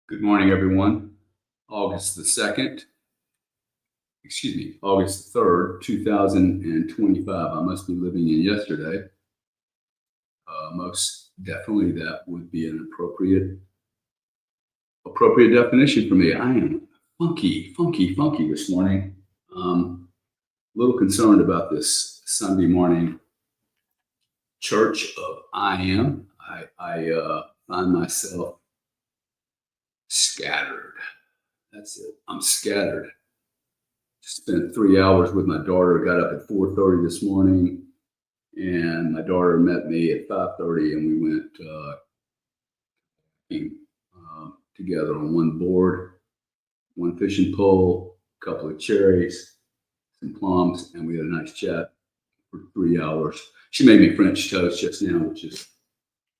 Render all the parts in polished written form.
Good morning, everyone. August the 3rd, 2025. I must be living in yesterday. Most definitely that would be an appropriate definition for me. I am funky this morning. A little concerned about this Sunday morning church of I am. I find myself scattered. That's it. I'm scattered. Spent 3 hours with my daughter. Got up at 4:30 this morning, and my daughter met me at 5:30, and we went together on one board, one fishing pole, a couple of cherries, some plums, and we had a nice chat for 3 hours. She made me French toast just now, which is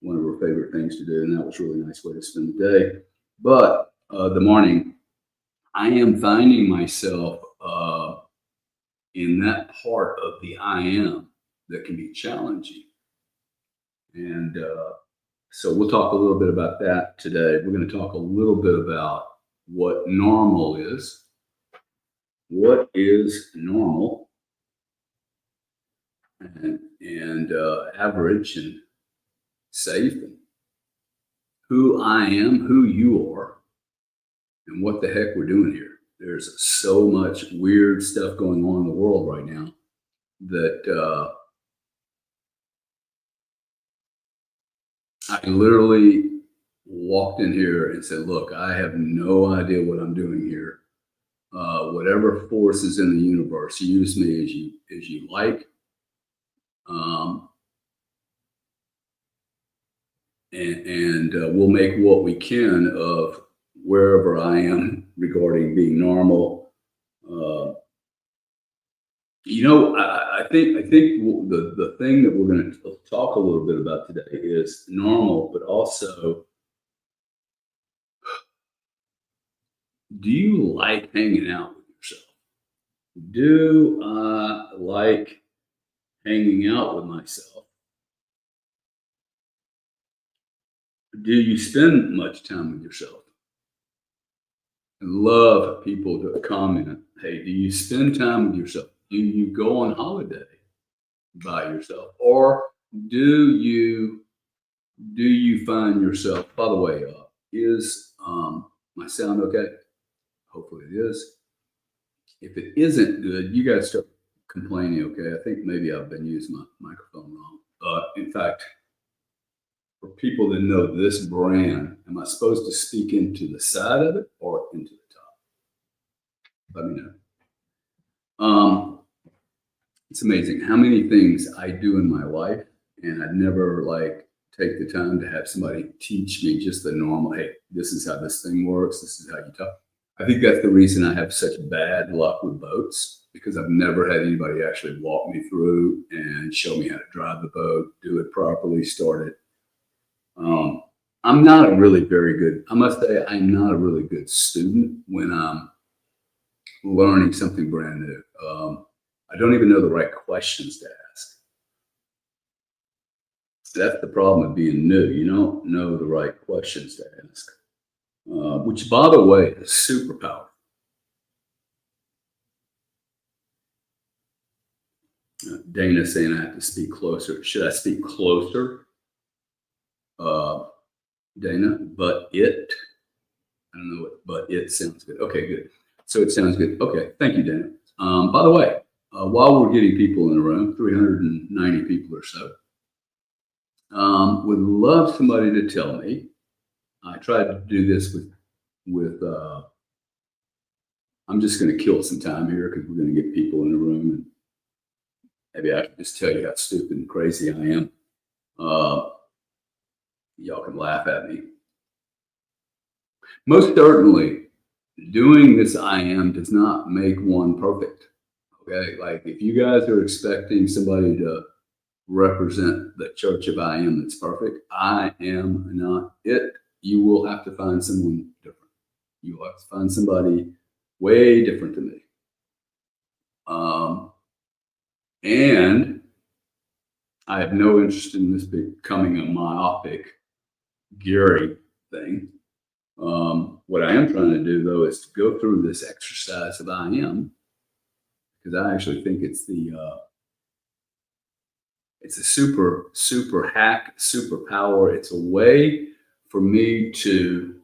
one of her favorite things to do, and that was a really nice way to spend the day. But the morning, I am finding myself in that part of the I am that can be challenging. And so we'll talk a little bit about that today. We're going to talk a little bit about what normal is. What is normal? And average and safe, and who I am, who you are, and what the heck we're doing here. There's so much weird stuff going on in the world right now that I literally walked in here and said, look, I have no idea what I'm doing here. Whatever force is in the universe, use me as you like. And we'll make what we can of wherever I am regarding being normal. I think the thing that we're going to talk a little bit about today is normal, but also, do you like hanging out with yourself? Do I like hanging out with myself? Do you spend much time with yourself? I love people to comment, hey, do you spend time with yourself? Do you go on holiday by yourself? Or do you find yourself, by the way, is my sound okay? Hopefully it is. If it isn't good, you guys start complaining, okay? I think maybe I've been using my microphone wrong. In fact, for people that know this brand, am I supposed to speak into the side of it or into the top? Let me know. It's amazing how many things I do in my life, and I'd never take the time to have somebody teach me just the normal, hey, this is how this thing works, this is how you talk. I think that's the reason I have such bad luck with boats, because I've never had anybody actually walk me through and show me how to drive the boat, do it properly, start it. I'm not a really very good, I must say, I'm not a really good student when I'm learning something brand new. I don't even know the right questions to ask. That's the problem with being new. You don't know the right questions to ask, which, by the way, is super powerful. Dana saying I have to speak closer. Should I speak closer? Dana, but it, I don't know what, but it sounds good. Okay, good. So it sounds good. Okay, thank you, Dana. By the way, while we're getting people in the room, 390 people or so, would love somebody to tell me. I tried to do this with I'm just going to kill some time here because we're going to get people in the room, and maybe I can just tell you how stupid and crazy I am. Y'all can laugh at me. Most certainly, doing this I am does not make one perfect. Okay, like if you guys are expecting somebody to represent the church of I am that's perfect, I am not it. You will have to find someone different. You will have to find somebody way different than me. And I have no interest in this becoming a myopic Gary thing. What I am trying to do though is to go through this exercise of I am, because I actually think it's a super hack, superpower. It's a way for me to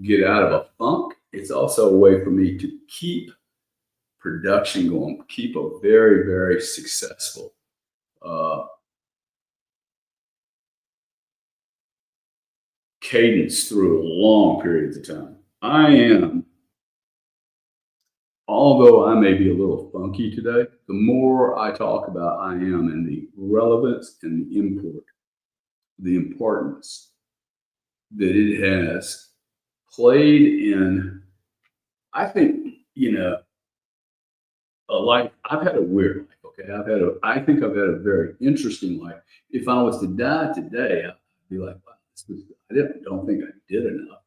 get out of a funk. It's also a way for me to keep production going, keep a very successful uh, cadence through long periods of time. I am, although I may be a little funky today, the more I talk about I am and the relevance and the import, the importance that it has played in, I think, a life. I've had a weird life. Okay. I think I've had a very interesting life. If I was to die today, I'd be like, wow, don't think I did enough.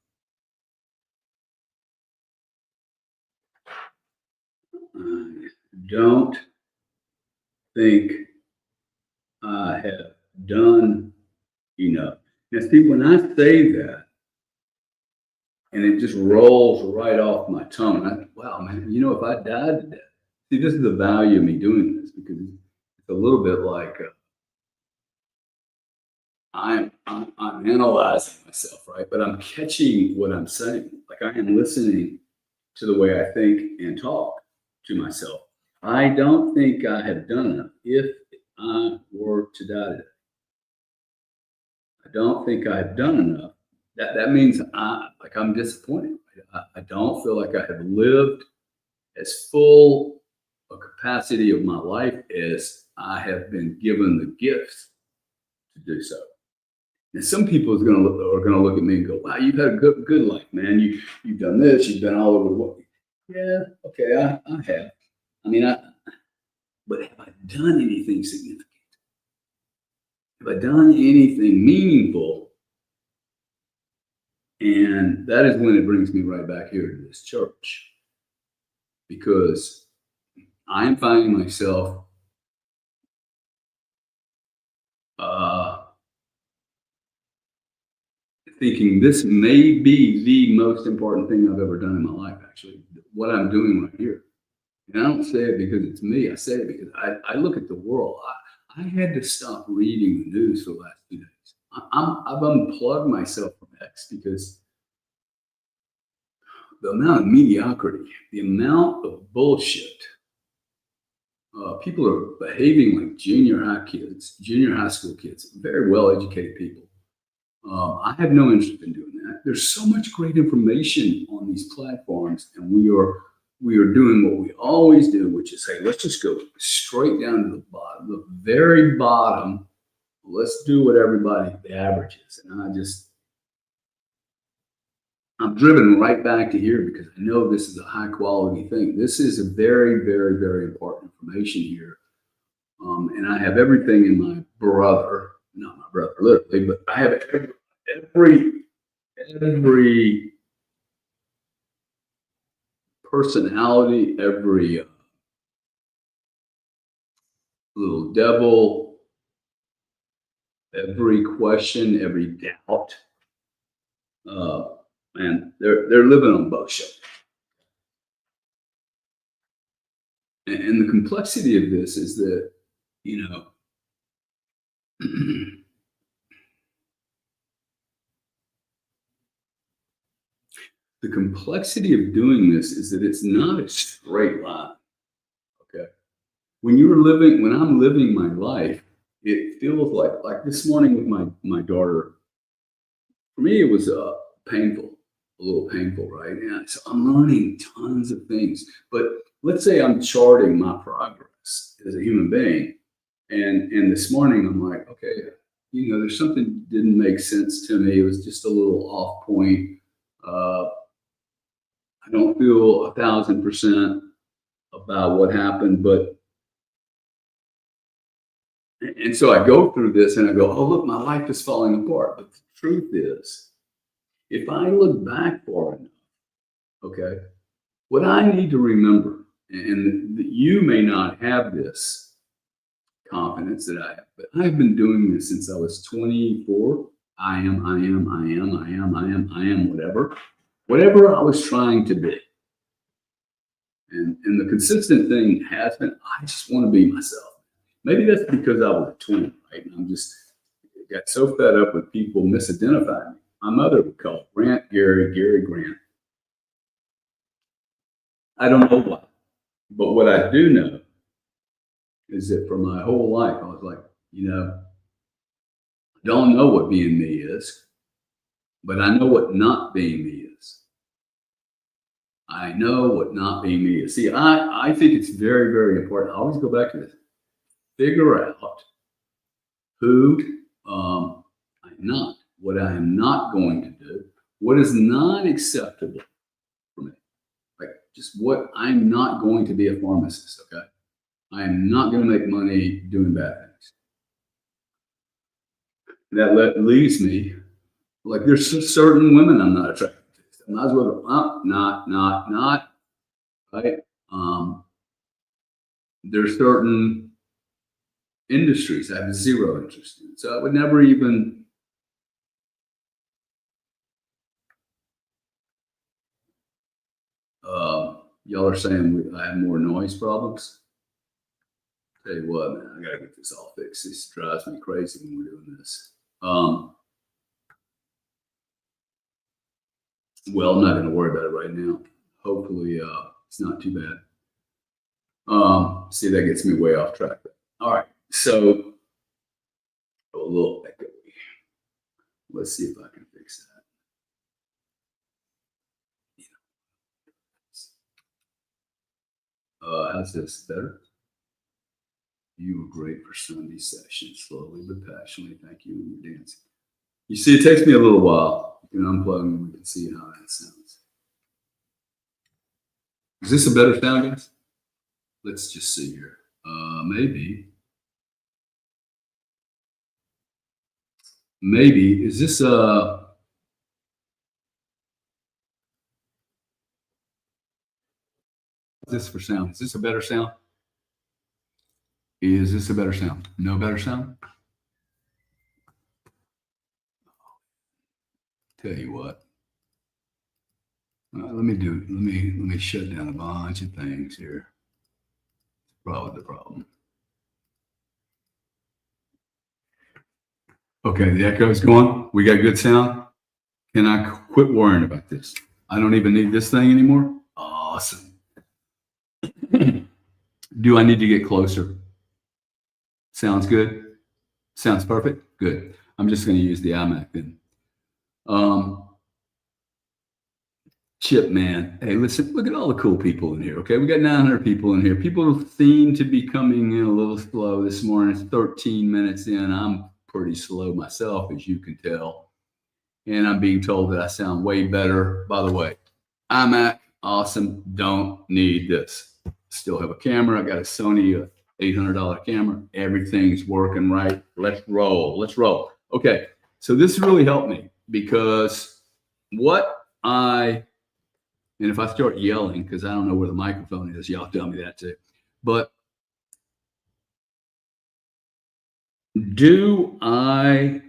I don't think I have done enough. Now, see, when I say that, and it just rolls right off my tongue, wow, man, if I died today, see, this is the value of me doing this because it's a little bit like I'm analyzing myself, right? But I'm catching what I'm saying. Like I am listening to the way I think and talk to myself. I don't think I have done enough. If I were to die today, I don't think I've done enough. That means I'm disappointed. I don't feel like I have lived as full a capacity of my life as I have been given the gifts to do so. And some people are gonna look at me and go, "Wow, you've had a good life, man. You've done this. You've been all over the world." Yeah, okay, I have. I mean, but have I done anything significant? Have I done anything meaningful? And that is when it brings me right back here to this church, because I am finding myself uh, thinking this may be the most important thing I've ever done in my life. Actually, what I'm doing right here. And I don't say it because it's me. I say it because I look at the world. I had to stop reading the news for the last 2 days. I've unplugged myself from X because the amount of mediocrity, the amount of bullshit. People are behaving like junior high school kids, very well educated people. I have no interest in doing that. There's so much great information on these platforms, and we are doing what we always do, which is, hey, let's just go straight down to the bottom, the very bottom. Let's do what everybody, the average is. And I'm driven right back to here because I know this is a high quality thing. This is a very important information here. And I have everything in my brother, not my brother literally, but I have every personality, every little devil, every question, every doubt. And they're living on both shoulders. And the complexity of this is that, you know, the complexity of doing this is that it's not a straight line. Okay. When I'm living my life, it feels like this morning with my daughter. For me, it was painful, a little painful, right? And so I'm learning tons of things. But let's say I'm charting my progress as a human being, and this morning I'm like, okay, there's something that didn't make sense to me. It was just a little off point. I don't feel 1,000% about what happened, and so I go through this and I go, oh, look, my life is falling apart. But the truth is, if I look back far enough, okay, what I need to remember, and you may not have this confidence that I have, but I've been doing this since I was 24. I am, whatever. whatever I was trying to be. And the consistent thing has been, I just want to be myself. Maybe that's because I was a twin, right? And I'm just got so fed up with people misidentifying me. My mother would call Grant Gary, Gary Grant. I don't know why. But what I do know is that for my whole life, I was like, I don't know what being me is, but I know what not being me is. I know what not being me is. See, I think it's very, very important. I always go back to this. Figure out who I'm not, what I am not going to do, what is not acceptable for me. Like just what I'm not going to be a pharmacist, okay? I am not going to make money doing bad things. That leaves me, like there's certain women I'm not attracted to. I might as well go, not, right? There's certain industries I have zero interest in. So I would never even y'all are saying I have more noise problems. Tell you what, man, I gotta get this all fixed. This drives me crazy when we're doing this. Well, I'm not gonna worry about it right now. Hopefully, it's not too bad. See, that gets me way off track. All right, so a little echoey. Let's see if I can fix that. How's this better? You were great for Sunday session, slowly but passionately. Thank you and your dancing. You see, it takes me a little while. You can unplug and we can see how that sounds. Is this a better sound, guys? Let's just see here. Maybe is this this for sound? Is this a better sound? Is this a better sound? No better sound? Tell you what. Let me shut down a bunch of things here. Probably the problem. Okay, the echo's going. We got good sound. Can I quit worrying about this? I don't even need this thing anymore. Awesome. Do I need to get closer? Sounds good. Sounds perfect. Good. I'm just going to use the iMac then. Chip, man. Hey, listen, look at all the cool people in here. Okay, we got 900 people in here. People seem to be coming in a little slow this morning. It's 13 minutes in. I'm pretty slow myself, as you can tell. And I'm being told that I sound way better. By the way, iMac, awesome. Don't need this. Still have a camera. I got a Sony $800 camera. Everything's working right. Let's roll. Let's roll. Okay, so this really helped me because and if I start yelling, because I don't know where the microphone is, y'all tell me that too. But do I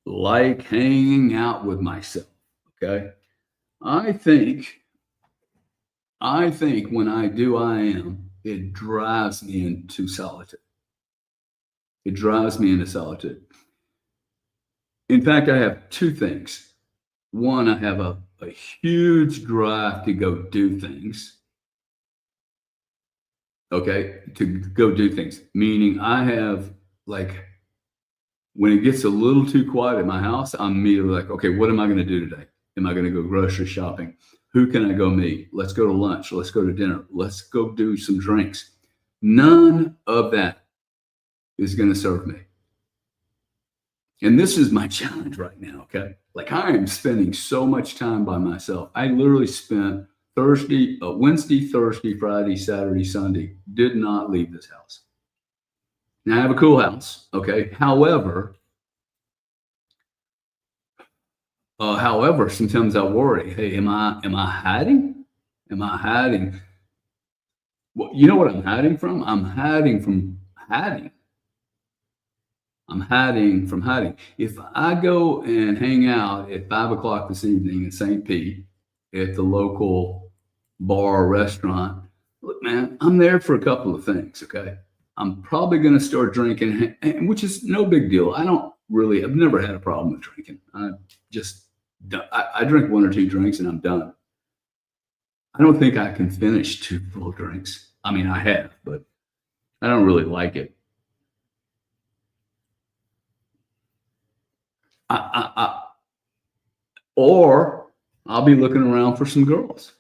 like hanging out with myself? Okay. I think when I do I am, it drives me into solitude. It drives me into solitude. In fact, I have two things. One, I have a huge drive to go do things. Okay, to go do things. Meaning I have like when it gets a little too quiet at my house, I'm immediately like, okay, what am I going to do today? Am I going to go grocery shopping? Who can I go meet? Let's go to lunch. Let's go to dinner. Let's go do some drinks. None of that is going to serve me. And this is my challenge right now, okay? Like I am spending so much time by myself. I literally spent Wednesday, Thursday, Friday, Saturday, Sunday, did not leave this house. Now I have a cool house, okay? However, sometimes I worry, hey, am I hiding? Am I hiding? Well, you know what I'm hiding from? I'm hiding from hiding. I'm hiding from hiding. If I go and hang out at 5 o'clock this evening in St. Pete, at the local bar or restaurant, look, man, I'm there for a couple of things. Okay. I'm probably going to start drinking, which is no big deal. I've never had a problem with drinking. I drink one or two drinks and I'm done. I don't think I can finish two full drinks. I mean, I have, but I don't really like it. Or I'll be looking around for some girls.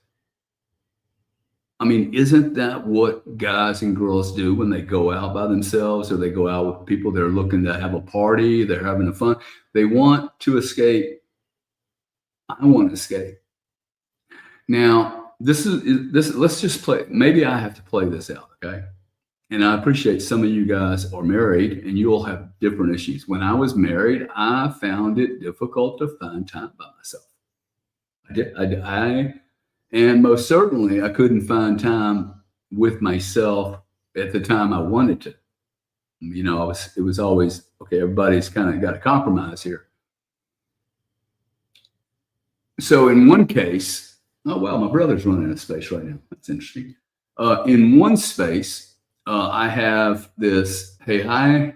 I mean, isn't that what guys and girls do when they go out by themselves or they go out with people they're looking to have a party, they're having a fun, they want to escape. I want to escape. Now, this, let's just play. Maybe I have to play this out, okay? And I appreciate some of you guys are married and you'll have different issues. When I was married, I found it difficult to find time by myself. And most certainly I couldn't find time with myself at the time I wanted to. You know, it was always, okay, everybody's kind of got a compromise here. So in one case, oh, wow, my brother's running a space right now. That's interesting. In one space, I have this, hey, I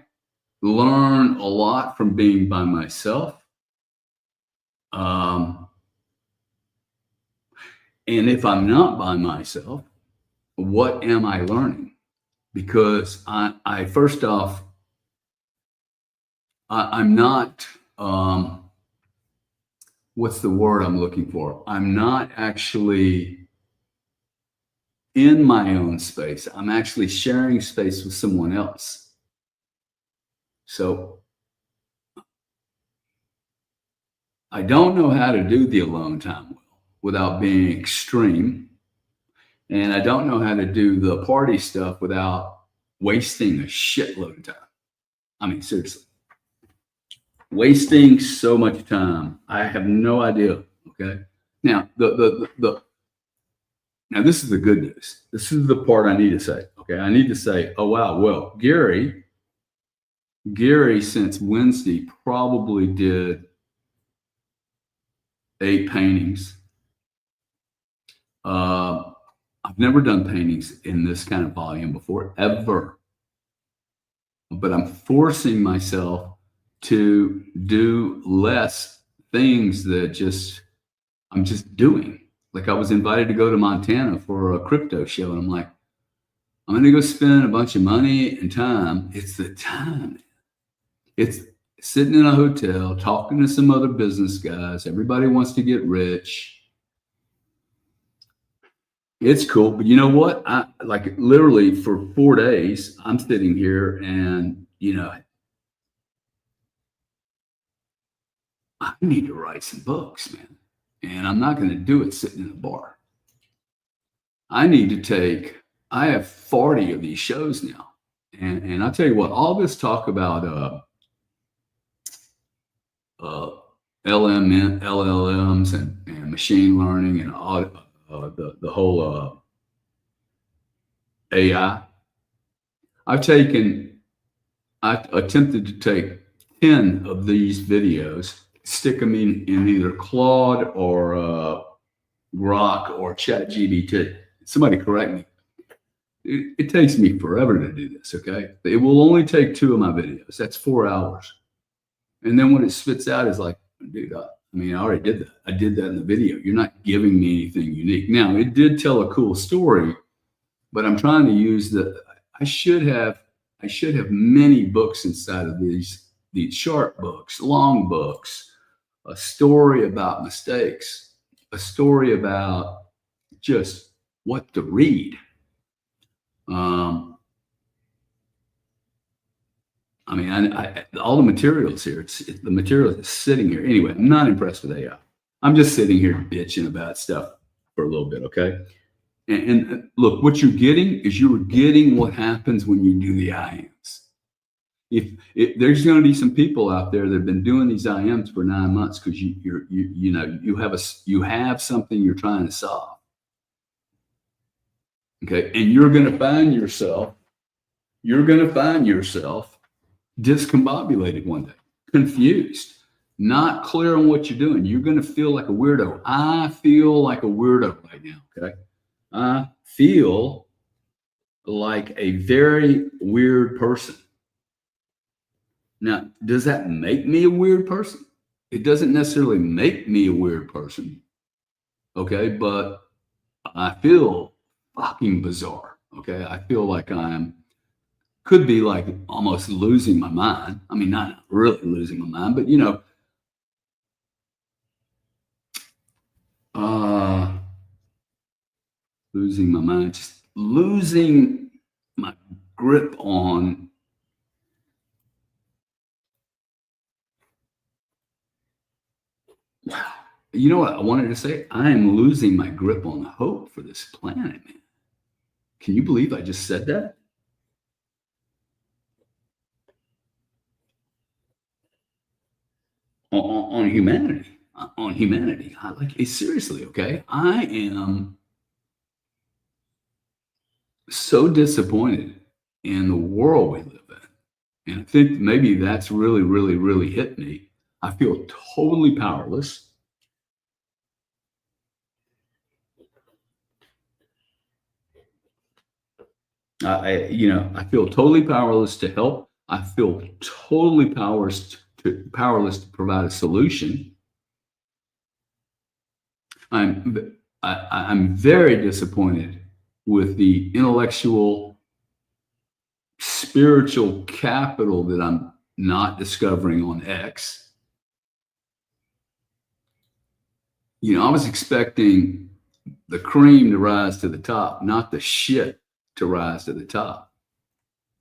learn a lot from being by myself. And if I'm not by myself, what am I learning? Because I first off, I'm not, what's the word I'm looking for? I'm not actually in my own space. I'm actually sharing space with someone else. So I don't know how to do the alone time well without being extreme. And I don't know how to do the party stuff without wasting a shitload of time. I mean, seriously. Wasting so much time. I have no idea. Okay. Now, now this is the good news. This is the part I need to say. Okay. I need to say, oh, wow. Well, Gary, since Wednesday, probably did 8 paintings. I've never done paintings in this kind of volume before, ever. But I'm forcing myself to do less things that I'm just doing. Like I was invited to go to Montana for a crypto show. And I'm like, I'm going to go spend a bunch of money and time. It's the time. It's sitting in a hotel, talking to some other business guys. Everybody wants to get rich. It's cool. But you know what? I like literally for 4 days, I'm sitting here and, you know, I need to write some books, man. And I'm not going to do it sitting in a bar. I have 40 of these shows now. And I'll tell you what, all this talk about LLMs and machine learning and all the whole AI. I've attempted to take 10 of these videos, stick them in either Claude or Grok or ChatGPT. Somebody correct me. It takes me forever to do this, okay? It will only take 2 of my videos. That's 4 hours. And then what it spits out is like, dude, I already did that. I did that in the video. You're not giving me anything unique. Now, it did tell a cool story, but I'm trying to use I should have many books inside of these short books, long books, a story about mistakes, a story about just what to read. All the materials here, the material is sitting here. Anyway, I'm not impressed with AI. I'm just sitting here bitching about stuff for a little bit, okay? And look, what you're getting is what happens when you do the IMs. If there's going to be some people out there that have been doing these IMs for 9 months because you have something you're trying to solve. Okay, and you're going to find yourself discombobulated one day, confused, not clear on what you're doing, you're going to feel like a weirdo. I feel like a weirdo right now. Okay. I feel like a very weird person. Now, does that make me a weird person? It doesn't necessarily make me a weird person. Okay. But I feel fucking bizarre. Okay. I feel like could be like almost losing my mind. I mean, not really losing my mind, but uh, losing my mind, just losing my grip on. Wow. You know what I wanted to say? I am losing my grip on hope for this planet, man. Can you believe I just said that? On humanity. On humanity. Seriously, okay? I am so disappointed in the world we live in. And I think maybe that's really, really, really hit me. I feel totally powerless. I feel totally powerless to help. I feel totally powerless to provide a solution. I'm very disappointed with the intellectual, spiritual capital that I'm not discovering on X. I was expecting the cream to rise to the top, not the shit to rise to the top.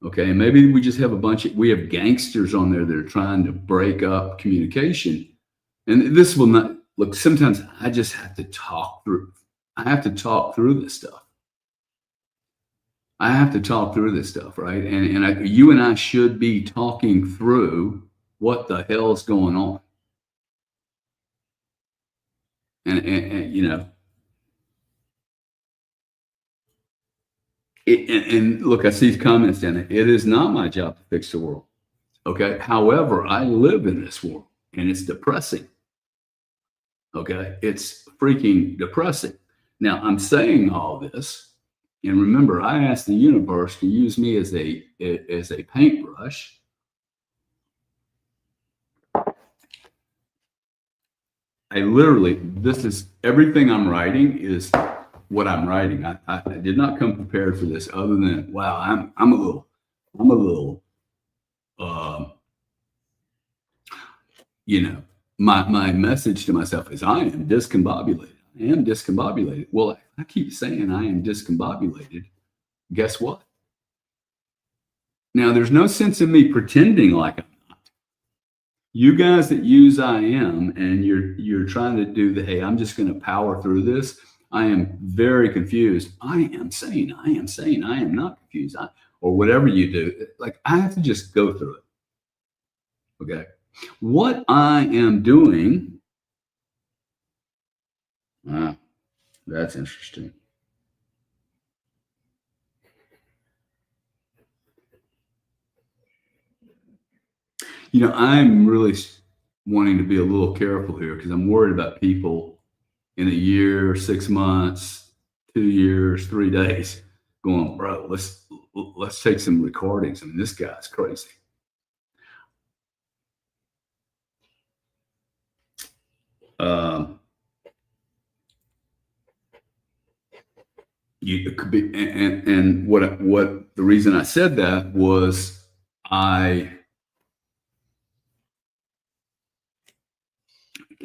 Okay, and maybe we just have we have gangsters on there that are trying to break up communication. And this will not look, sometimes I just have to talk through. I have to talk through this stuff. I have to talk through this stuff, right? You and I should be talking through what the hell's going on. And and look, I see comments down there. It is not my job to fix the world. Okay. However, I live in this world and it's depressing. Okay. It's freaking depressing. Now, I'm saying all this. And remember, I asked the universe to use me as a paintbrush. This is everything I'm writing is what I'm writing. I did not come prepared for this other than, wow, I'm a little, uh, my message to myself is I am discombobulated. I am discombobulated. Well, I keep saying I am discombobulated. Guess what? Now, there's no sense in me pretending like I'm not. You guys that use I am and you're trying to do the, hey, I'm just going to power through this. I am very confused. I am saying, I am not confused. Or whatever you do. Like, I have to just go through it. Okay. What I am doing, that's interesting. I'm really wanting to be a little careful here because I'm worried about people in a year, 6 months, 2 years, 3 days going, bro, let's take some recordings. I mean, this guy's crazy. It could be, and what the reason I said that was I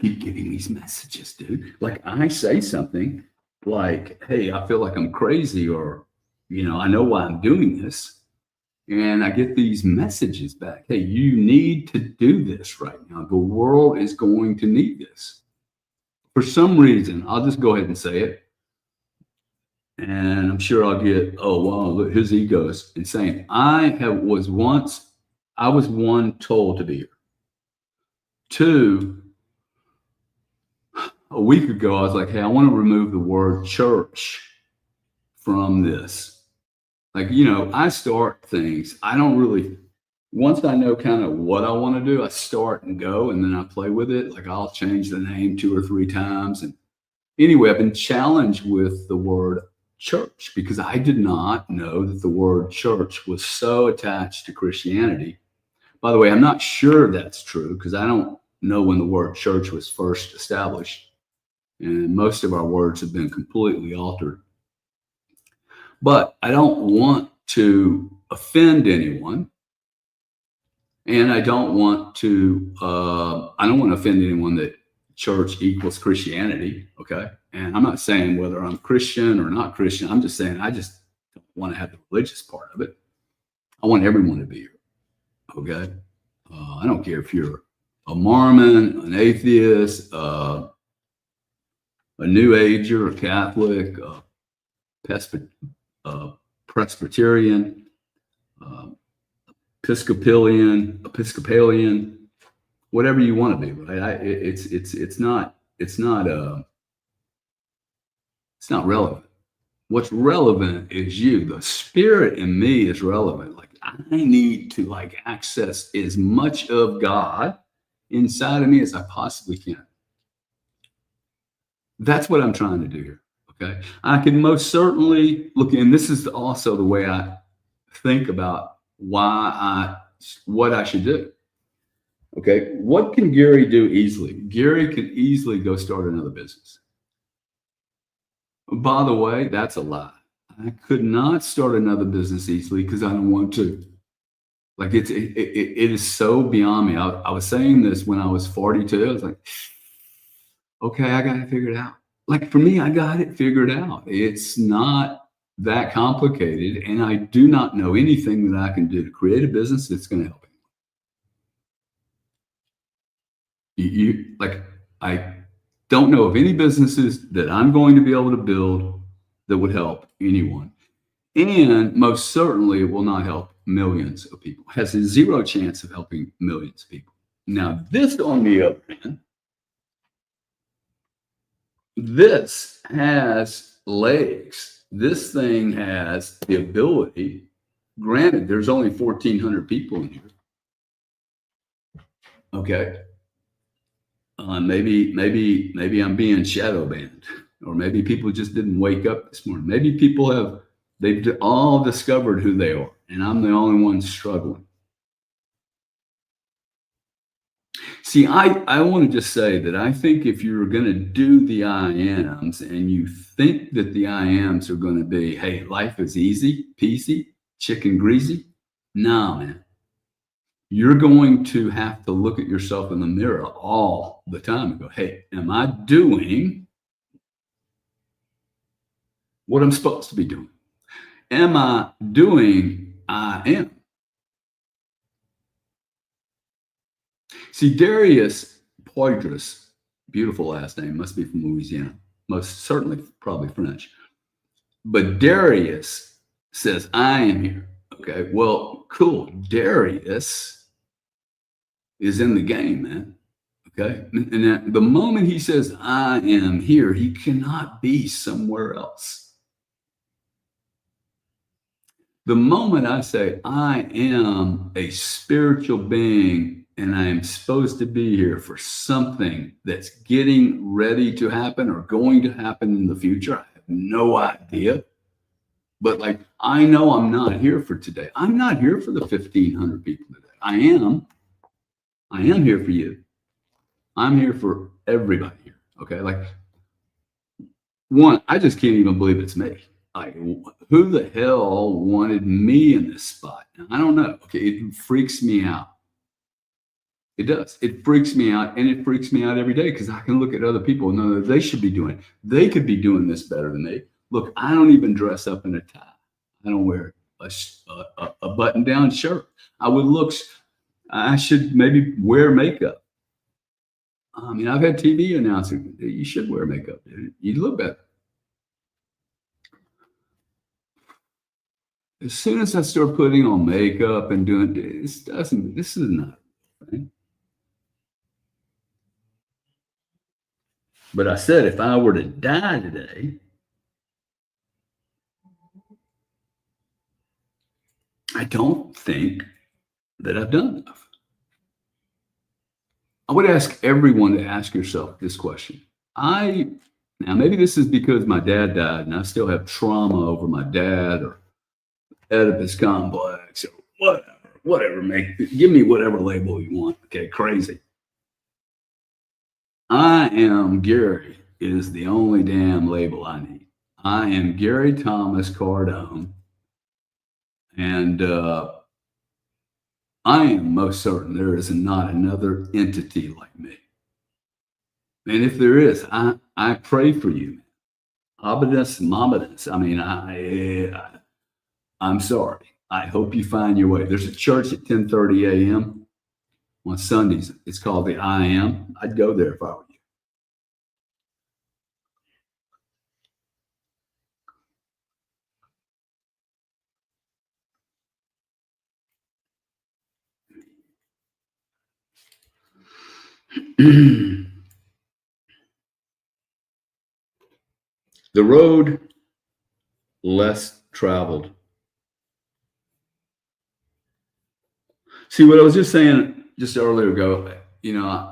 keep getting these messages, dude. Like I say something like, hey, I feel like I'm crazy, or I know why I'm doing this. And I get these messages back. Hey, you need to do this right now. The world is going to need this. For some reason, I'll just go ahead and say it. And I'm sure I'll get, oh, wow, look, his ego is insane. I was one told to be here. Two, a week ago, I was like, hey, I want to remove the word church from this. Like, I start things. I don't really Once I know kind of what I want to do, I start and go, and then I play with it. Like I'll change the name 2 or 3 times. And anyway, I've been challenged with the word church because I did not know that the word church was so attached to Christianity. By the way, I'm not sure that's true because I don't know when the word church was first established. And most of our words have been completely altered. But I don't want to offend anyone. And I don't want to offend anyone that church equals Christianity. Okay. And I'm not saying whether I'm Christian or not Christian. I'm just saying I just don't want to have the religious part of it. I want everyone to be here. Okay. I don't care if you're a Mormon, an atheist, a New Ager, a Catholic, Pesp- Presbyterian, uh, Episcopalian, whatever you want to be, right? It's not relevant. What's relevant is you. The spirit in me is relevant. Like I need to like access as much of God inside of me as I possibly can. That's what I'm trying to do here. Okay. I can most certainly look, and this is also the way I think about what I should do. Okay. What can Gary do easily? Gary can easily go start another business. By the way, that's a lie. I could not start another business easily because I don't want to. Like it is so beyond me. I was saying this when I was 42. I was like, okay, I got to figure it out. Like for me, I got it figured out. It's not that complicated, and I do not know anything that I can do to create a business that's going to help you. Like I don't know of any businesses that I'm going to be able to build that would help anyone. And most certainly it will not help millions of people. It has a zero chance of helping millions of people. Now, this on the other hand, this has legs. This thing has the ability. Granted, there's only 1,400 people in here. Okay. Maybe I'm being shadow banned, or maybe people just didn't wake up this morning. Maybe they've all discovered who they are, and I'm the only one struggling. See, I want to just say that I think if you're going to do the I ams and you think that the I ams are going to be, hey, life is easy, peasy, chicken greasy, no, man. You're going to have to look at yourself in the mirror all the time and go, hey, am I doing what I'm supposed to be doing? Am I doing I am? See, Darius Poitras, beautiful last name, must be from Louisiana, most certainly probably French. But Darius says, I am here. Okay, well, cool. Darius is in the game, man. Okay, and the moment he says, I am here, he cannot be somewhere else. The moment I say, I am a spiritual being and I am supposed to be here for something that's getting ready to happen or going to happen in the future, I have no idea. But like, I know I'm not here for today. I'm not here for the 1,500 people today. I am here for you. I'm here for everybody here. Okay. Like, one, I just can't even believe it's me. Like, who the hell wanted me in this spot? I don't know. Okay. It freaks me out. It does. It freaks me out, and it freaks me out every day because I can look at other people and know that they should be doing it. They could be doing this better than me. Look, I don't even dress up in a tie. I don't wear a button-down shirt. I should maybe wear makeup. I mean, I've had TV announcers. You should wear makeup. You look better. As soon as I start putting on makeup and doing this is not right. But I said if I were to die today, I don't think that I've done enough. I would ask everyone to ask yourself this question. I Now maybe this is because my dad died and I still have trauma over my dad or Oedipus complex or whatever. Give me whatever label you want. Okay, crazy. I am Gary is the only damn label I need. I am Gary Thomas Cardone, and I am most certain there is not another entity like me. And if there is, I pray for you. Abacus Mominus. I mean, I'm sorry. I hope you find your way. There's a church at 10:30 a.m. on Sundays. It's called the I Am. I'd go there if I were you. The road less traveled. See, what I was just saying just earlier ago,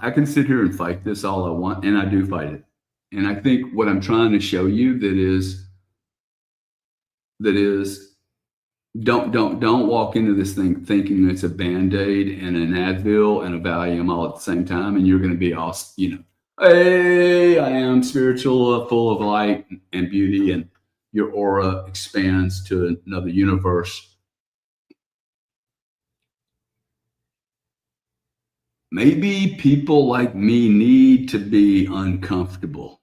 I can sit here and fight this all I want, and I do fight it. And I think what I'm trying to show you that is don't walk into this thing thinking it's a Band-Aid and an Advil and a Valium all at the same time, and you're going to be all, hey, I am spiritual, full of light and beauty, and your aura expands to another universe. Maybe people like me need to be uncomfortable.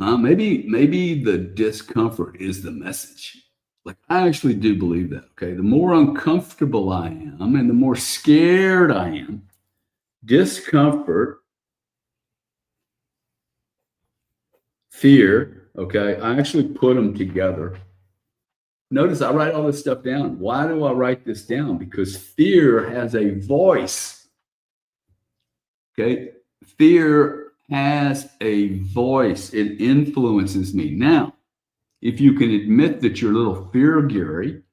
Maybe the discomfort is the message. Like, I actually do believe that. Okay, the more uncomfortable I am, and the more scared I am, discomfort, fear. Okay, I actually put them together. Notice I write all this stuff down. Why do I write this down? Because fear has a voice. Okay, fear has a voice. It influences me. Now, if you can admit that you're a little fear Gary,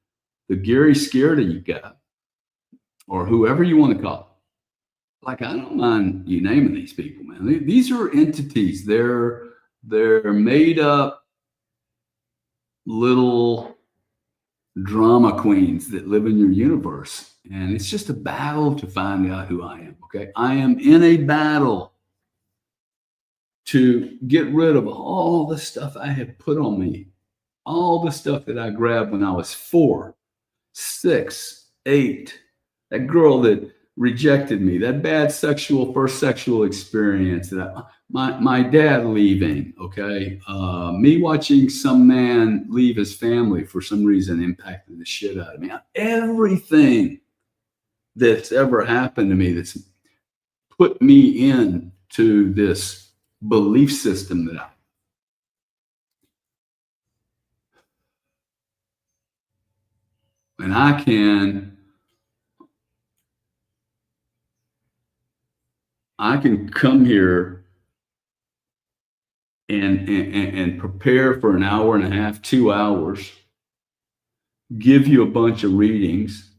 the Gary scared of you guy, or whoever you want to call it. Like, I don't mind you naming these people, man. These are entities. They're made up little drama queens that live in your universe. And it's just a battle to find out who I am. Okay. I am in a battle to get rid of all the stuff I have put on me, all the stuff that I grabbed when I was 4, 6, 8, that girl that rejected me, that bad first sexual experience, that my dad leaving, okay, me watching some man leave his family for some reason impacted the shit out of me. Everything that's ever happened to me that's put me into this belief system that and I can come here and prepare for an hour and a half, 2 hours, give you a bunch of readings,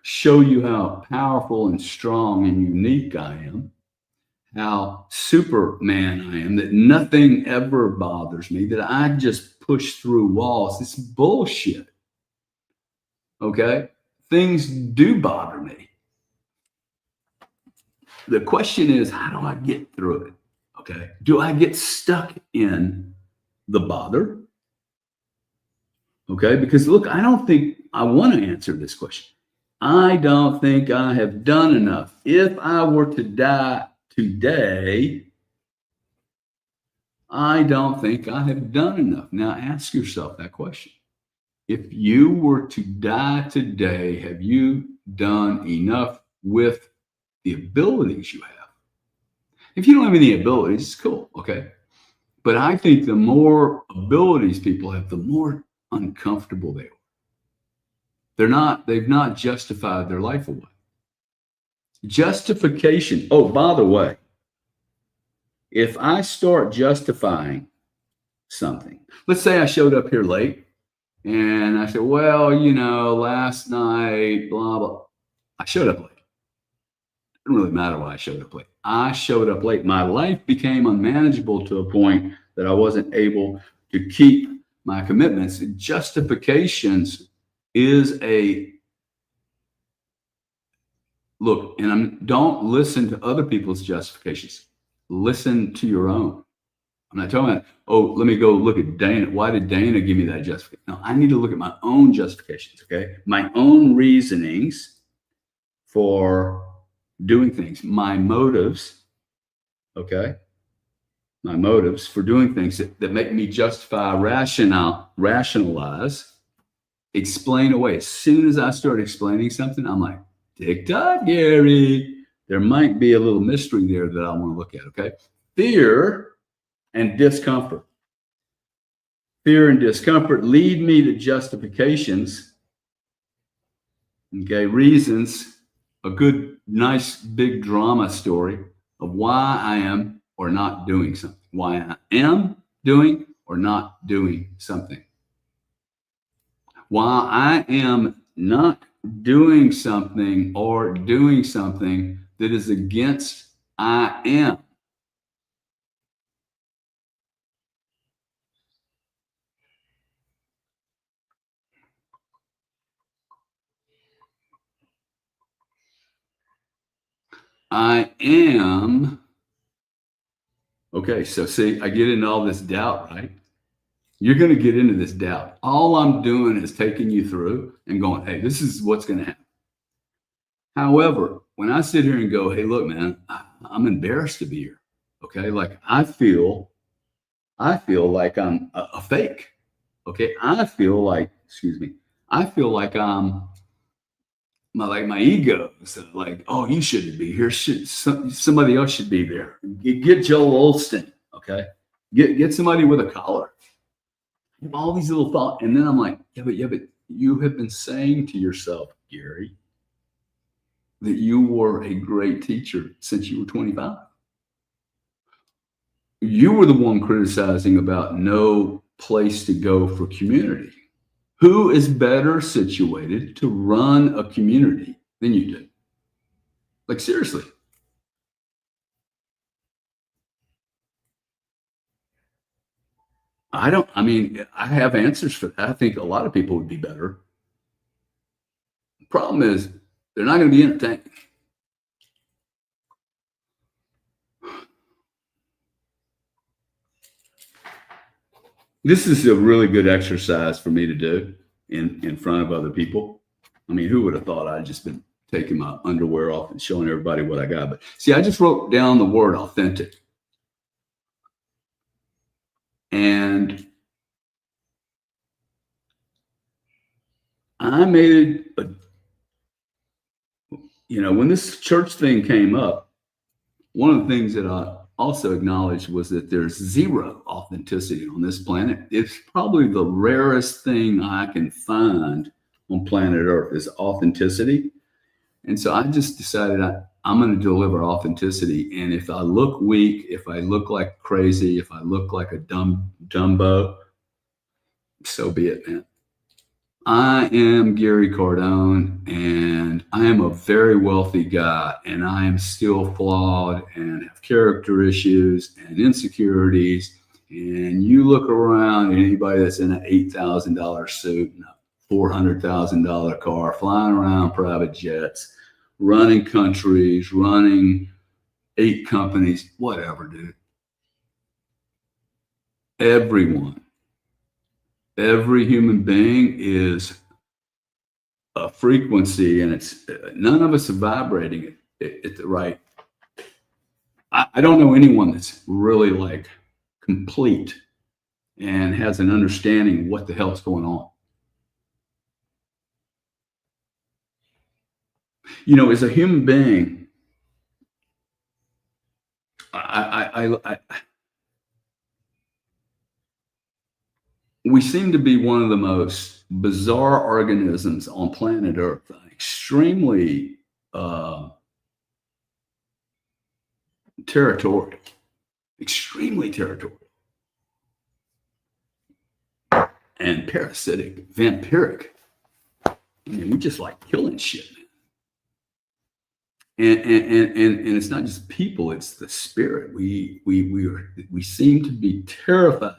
show you how powerful and strong and unique I am, how Superman I am, that nothing ever bothers me, that I just push through walls. It's bullshit. Okay? Things do bother me. The question is, how do I get through it? Okay. Do I get stuck in the bother? Okay. Because look, I don't think I want to answer this question. I don't think I have done enough. If I were to die today, I don't think I have done enough. Now ask yourself that question. If you were to die today, have you done enough with the abilities you have? If you don't have any abilities, it's cool, okay? But I think the more abilities people have, the more uncomfortable they are. They've not justified their life away. Justification. Oh, by the way, if I start justifying something, let's say I showed up here late and I said, well, last night, blah, blah. I showed up late. It didn't really matter why I showed up late. I showed up late. My life became unmanageable to a point that I wasn't able to keep my commitments. Justifications is a look, and don't listen to other people's justifications. Listen to your own. I'm not talking about, oh, let me go look at Dana. Why did Dana give me that justification? No, I need to look at my own justifications, okay? My own reasonings for doing things, my motives, okay? My motives for doing things that make me justify, rationalize, explain away. As soon as I start explaining something, I'm like, tick-tock, Gary. There might be a little mystery there that I want to look at, okay? Fear and discomfort. Fear and discomfort lead me to justifications, okay, reasons, a good, nice, big drama story of why I am or not doing something, why I am doing or not doing something. Why I am not doing something or doing something that is against I am. I am. Okay, so see, I get into all this doubt, right? You're going to get into this doubt. All I'm doing is taking you through and going, hey, this is what's going to happen. However, when I sit here and go, hey, look, man, I'm embarrassed to be here. Okay, like I feel like I'm a fake. Okay, I feel like, excuse me, I feel like I'm my ego is like, oh, you shouldn't be here. Somebody else should be there. Get Joel Olston. Okay, get somebody with a collar. All these little thoughts, and then I'm like, yeah, but you have been saying to yourself, Gary, that you were a great teacher since you were 25. You were the one criticizing about no place to go for community. Who is better situated to run a community than you do? Like, seriously. I mean, I have answers for that. I think a lot of people would be better. The problem is they're not going to be entertained. This is a really good exercise for me to do in front of other people. I mean, who would have thought I'd just been taking my underwear off and showing everybody what I got? But see, I just wrote down the word authentic. And I made when this church thing came up, one of the things that I also acknowledged was that there's zero authenticity on this planet. It's probably the rarest thing I can find on planet Earth is authenticity. And so I just decided I'm going to deliver authenticity. And if I look weak, if I look like crazy, if I look like a dumbo, so be it, man. I am Gary Cardone, and I am a very wealthy guy, and I am still flawed and have character issues and insecurities. And you look around, and anybody that's in an $8,000 suit and a $400,000 car, flying around private jets, running countries, running 8 companies, whatever, dude. Every human being is a frequency, and it's none of us are vibrating at the right. I don't know anyone that's really like complete and has an understanding of what the hell's going on. As a human being, we seem to be one of the most bizarre organisms on planet Earth. Extremely territorial, extremely territorial, and parasitic, vampiric. I mean, we just like killing shit, man. And it's not just people, it's the spirit. We seem to be terrified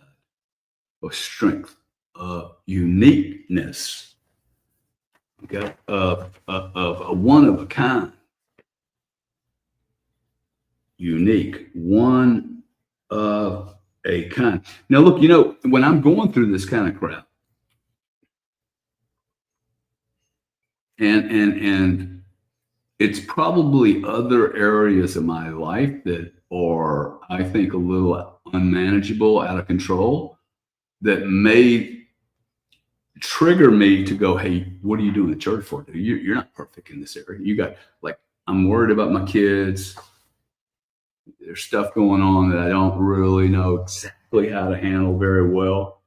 of strength, of uniqueness, okay, of a one of a kind, unique, one of a kind. Now, look, when I'm going through this kind of crap, and it's probably other areas of my life that are, I think, a little unmanageable, out of control, that may trigger me to go, hey, what are you doing at church for? You're not perfect in this area. You got, like, I'm worried about my kids. There's stuff going on that I don't really know exactly how to handle very well.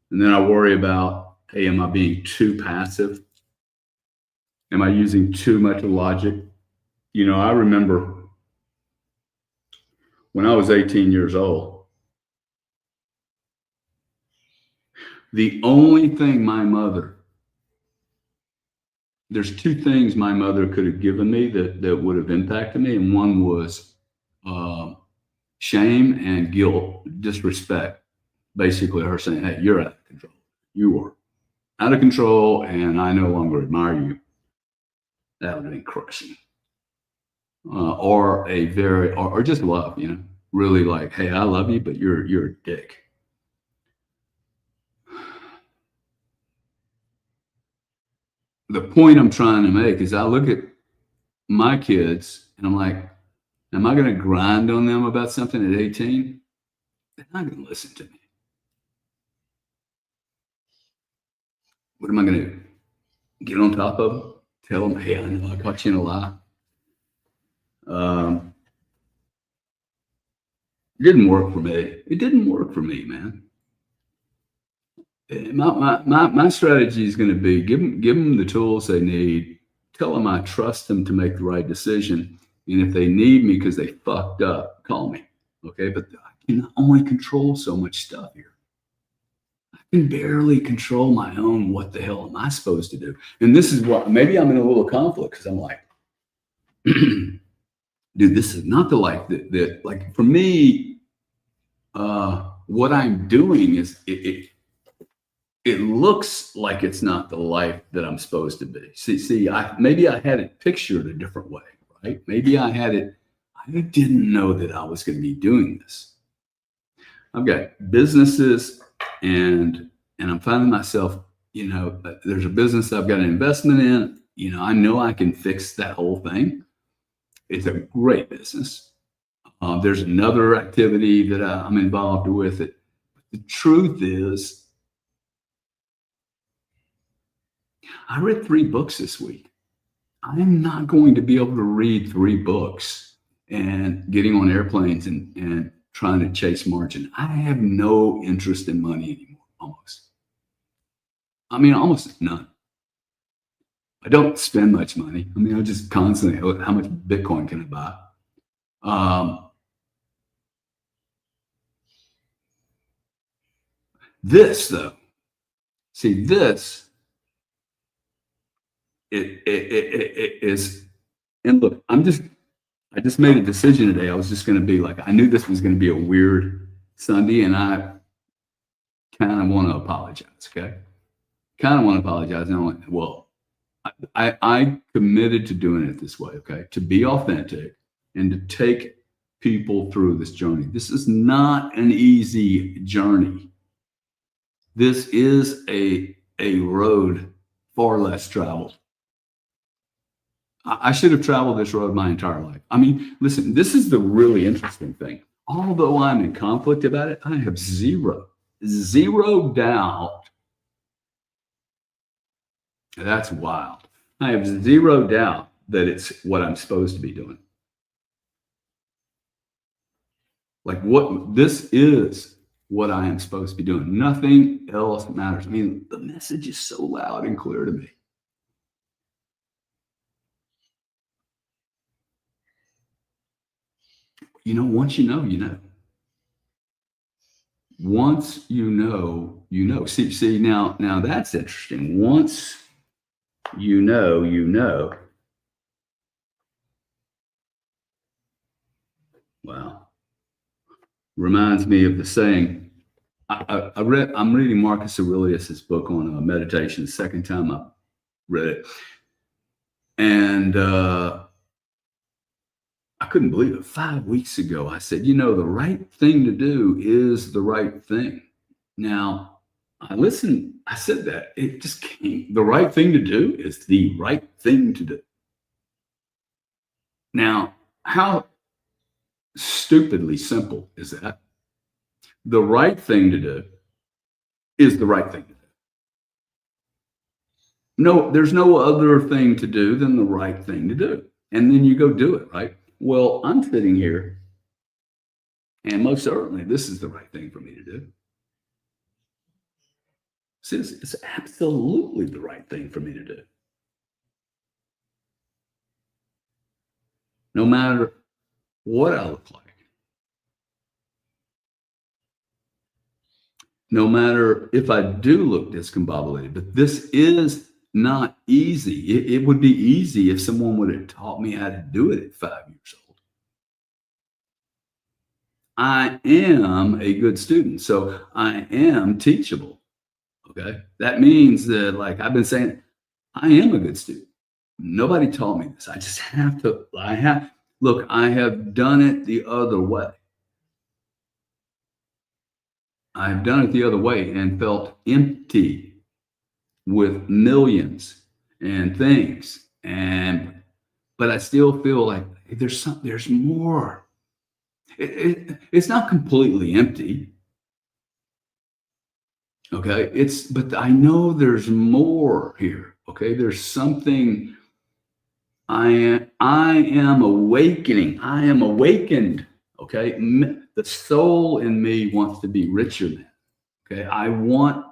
And then I worry about, hey, am I being too passive? Am I using too much logic? I remember when I was 18 years old, the only thing there's two things my mother could have given me that would have impacted me. And one was uh, shame and guilt, disrespect. Basically, her saying, hey, you're out of control. You are out of control, and I no longer admire you. That would have been crushing. Or just love, really, like, hey, I love you, but you're a dick. The point I'm trying to make is I look at my kids and I'm like, am I going to grind on them about something at 18? They're not going to listen to me. What am I going to do? Get on top of them? Tell them, hey, I know I caught you in a lie. It didn't work for me. It didn't work for me, man. My strategy is going to be give them the tools they need. Tell them I trust them to make the right decision. And if they need me because they fucked up, call me. Okay. But I can only control so much stuff here. I can barely control my own. What the hell am I supposed to do? And this is what, maybe I'm in a little conflict because I'm like, dude, this is not the life that like, for me, what I'm doing is it looks like it's not the life that I'm supposed to be. See, maybe I had it pictured a different way, right? Maybe I didn't know that I was going to be doing this. I've got businesses and I'm finding myself, there's a business I've got an investment in. I know I can fix that whole thing. It's a great business. There's another activity that I'm involved with. The truth is, I read 3 books this week. I'm not going to be able to read 3 books and getting on airplanes and trying to chase margin. I have no interest in money anymore, almost. I mean, almost none. I don't spend much money. I mean, I just constantly, how much Bitcoin can I buy? This, though, see, this it is, and look, I just made a decision today. I was just going to be like, I knew this was going to be a weird Sunday, and I kind of want to apologize. Okay, kind of want to apologize. And I'm like, well, I committed to doing it this way. Okay, to be authentic and to take people through this journey. This is not an easy journey. This is a road far less traveled. I should have traveled this road my entire life. I mean, listen, this is the really interesting thing. Although I'm in conflict about it, I have zero doubt. That's wild. I have zero doubt that it's what I'm supposed to be doing. Like, this is what I am supposed to be doing. Nothing else matters. I mean, the message is so loud and clear to me. Once you know, you know. Once you know, you know. See, now that's interesting. Once you know, you know. Reminds me of the saying. I'm reading Marcus Aurelius's book on meditation. The second time I read it, and I couldn't believe it. 5 weeks ago, I said, the right thing to do is the right thing. Now, I listened. I said that it just came. The right thing to do is the right thing to do. Now, how stupidly simple is that? The right thing to do is the right thing to do. No, there's no other thing to do than the right thing to do. And then you go do it, right? Well, I'm sitting here, and most certainly this is the right thing for me to do. It's absolutely the right thing for me to do. No matter what I look like, no matter if I do look discombobulated, but this is not easy. It would be easy if someone would have taught me how to do it at 5 years old. I am a good student, so I am teachable. Okay. That means that, like I've been saying, I am a good student. Nobody taught me this. I just have to, look, I have done it the other way. I've done it the other way and felt empty with millions and things. But I still feel like there's more. It's not completely empty. Okay. But I know there's more here. Okay. There's something. I am awakening. I am awakened. Okay. The soul in me wants to be richer than. Okay. I want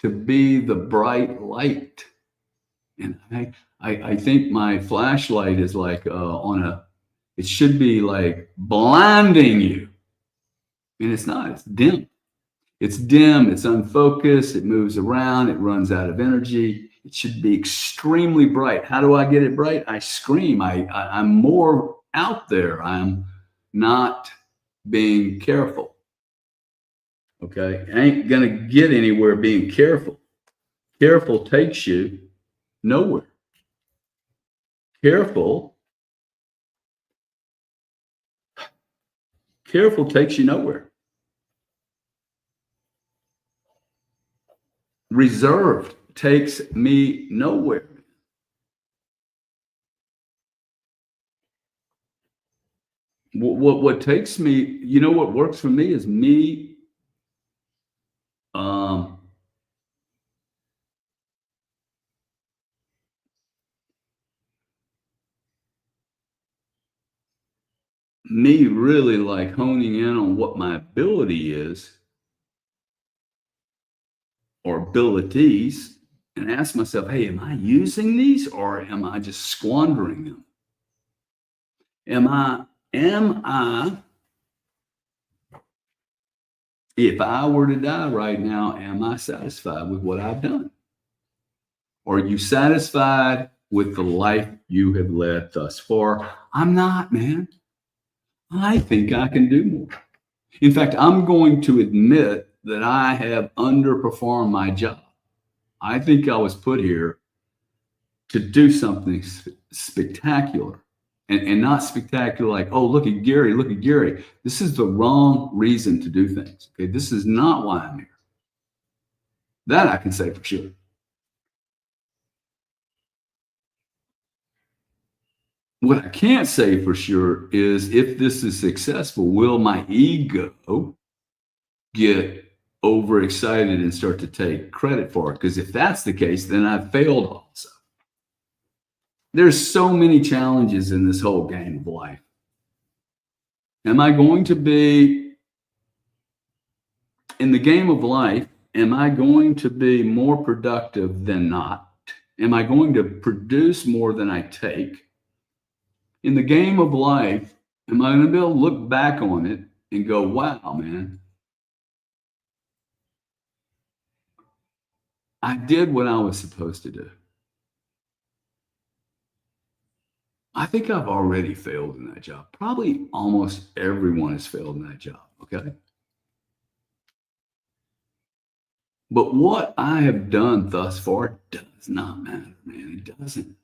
to be the bright light. And I think my flashlight is like it should be like blinding you. And it's not, it's dim. It's dim, it's unfocused, it moves around, it runs out of energy. It should be extremely bright. How do I get it bright? I scream. I'm more out there. I'm not being careful. Okay. I ain't going to get anywhere being careful. Careful takes you nowhere. Careful takes you nowhere. Reserved takes me nowhere. What takes me, what works for me is me me really like honing in on what my ability is or abilities and ask myself, hey, am I using these or am I just squandering them? Am I, if I were to die right now, am I satisfied with what I've done? Are you satisfied with the life you have led thus far? I'm not, man. I think I can do more. In fact, I'm going to admit that I have underperformed my job. I think I was put here to do something spectacular and not spectacular like, oh, look at Gary, look at Gary. This is the wrong reason to do things. Okay, this is not why I'm here. That I can say for sure. What I can't say for sure is if this is successful, will my ego get overexcited and start to take credit for it? Because if that's the case, then I've failed also. There's so many challenges in this whole game of life. Am I going to be in the game of life? Am I going to be more productive than not? Am I going to produce more than I take? In the game of life, am I going to be able to look back on it and go, wow, man, I did what I was supposed to do? I think I've already failed in that job. Probably almost everyone has failed in that job. Okay. But what I have done thus far does not matter, man. It doesn't.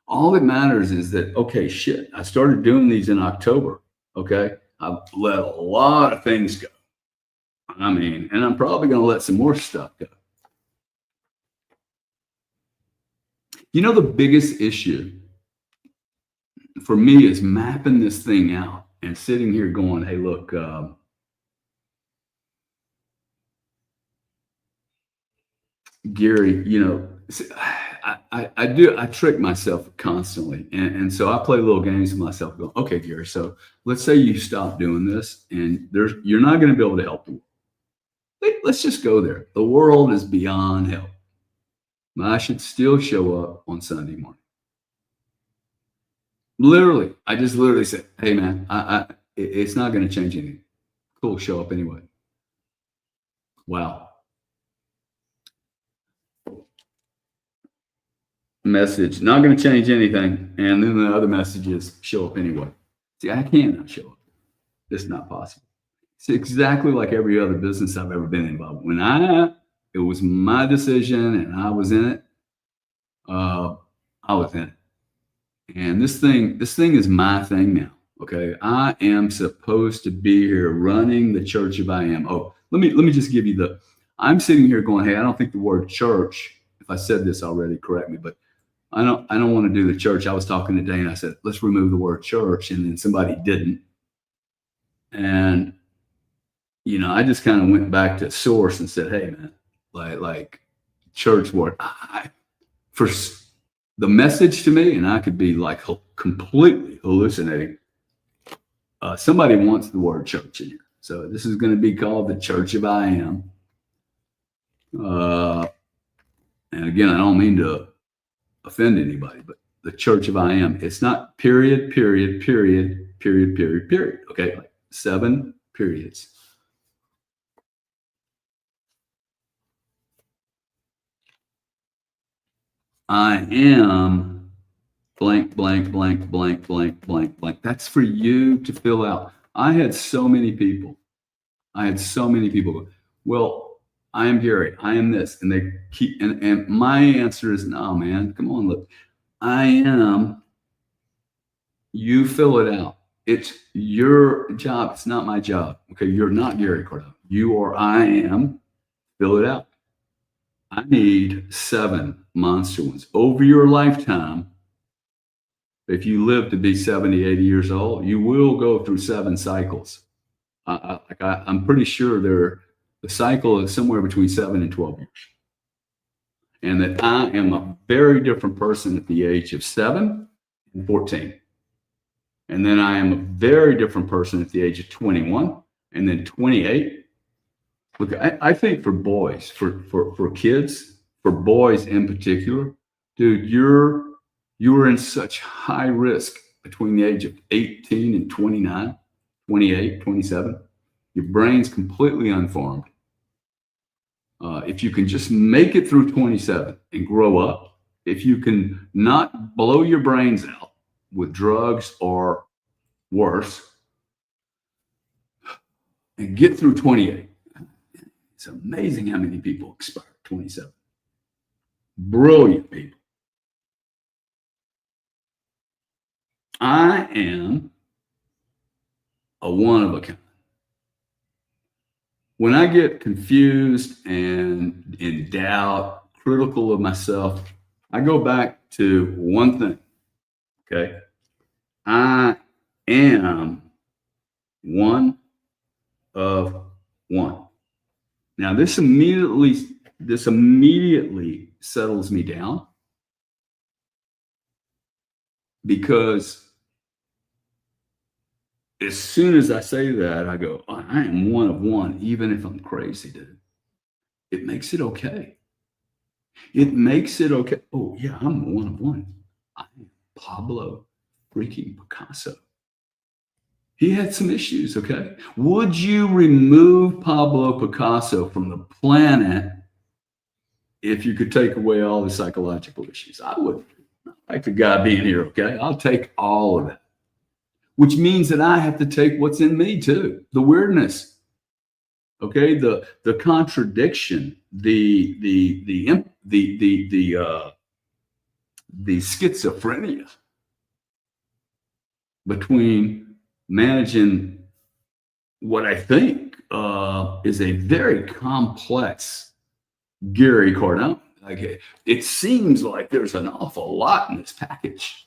All that matters is that, okay, shit, I started doing these in October. Okay. I've let a lot of things go. I mean, and I'm probably going to let some more stuff go. You know, the biggest issue for me is mapping this thing out and sitting here going, hey, look, Gary, you know, I trick myself constantly. And so I play little games with myself going, okay, Gary, so let's say you stop doing this and you're not going to be able to help the world. Let's just go there. The world is beyond help. I should still show up on Sunday morning. Literally, I just literally said, hey, man, it's not going to change anything. Cool, show up anyway. Wow. Message, not going to change anything. And then the other message is show up anyway. See, I cannot show up. It's not possible. It's exactly like every other business I've ever been involved. It was my decision and I was in it. I was in it. And this thing is my thing now. Okay. I am supposed to be here running the church of I am. Oh, let me just give you I'm sitting here going, hey, I don't think the word church, if I said this already, correct me, but I don't want to do the church. I was talking today and I said, let's remove the word church. And then somebody didn't. And, you know, I just kind of went back to source and said, hey, man, like church word. For the message to me, and I could be like completely hallucinating. Somebody wants the word church in here. So this is going to be called the Church of I Am. And again, I don't mean to offend anybody, but the Church of I Am. It's not period. Okay, like 7 periods. I am blank. That's for you to fill out. I had so many people. Well, I am Gary. I am this. And they keep, and my answer is, no, man, come on, look. I am, you fill it out. It's your job. It's not my job. Okay. You're not Gary Cardone. You or I am, fill it out. I need 7 monster ones over your lifetime. If you live to be 70, 80 years old, you will go through 7 cycles. I'm pretty sure the cycle is somewhere between 7 and 12 years. And that I am a very different person at the age of 7 and 14. And then I am a very different person at the age of 21 and then 28. Look, I think for boys, for kids, for boys in particular, dude, you're in such high risk between the age of 18 and 29, 28, 27. Your brain's completely unformed. If you can just make it through 27 and grow up, if you can not blow your brains out with drugs or worse, and get through 28, it's amazing how many people expire at 27. Brilliant people. I am a one of a kind. When I get confused and in doubt, critical of myself, I go back to one thing. Okay. I am one of one. Now this immediately settles me down, because as soon as I say that, I go, oh, I am one of one, even if I'm crazy, dude. It makes it okay. It makes it okay. Oh, yeah, I'm one of one. I am Pablo freaking Picasso. He had some issues, okay? Would you remove Pablo Picasso from the planet if you could take away all the psychological issues? I would. I like the guy being here, okay? I'll take all of that. which means that I have to take what's in me too, the weirdness, okay, the contradiction, the schizophrenia between managing what I think is a very complex Gary Cardone. Like it seems like there's an awful lot in this package.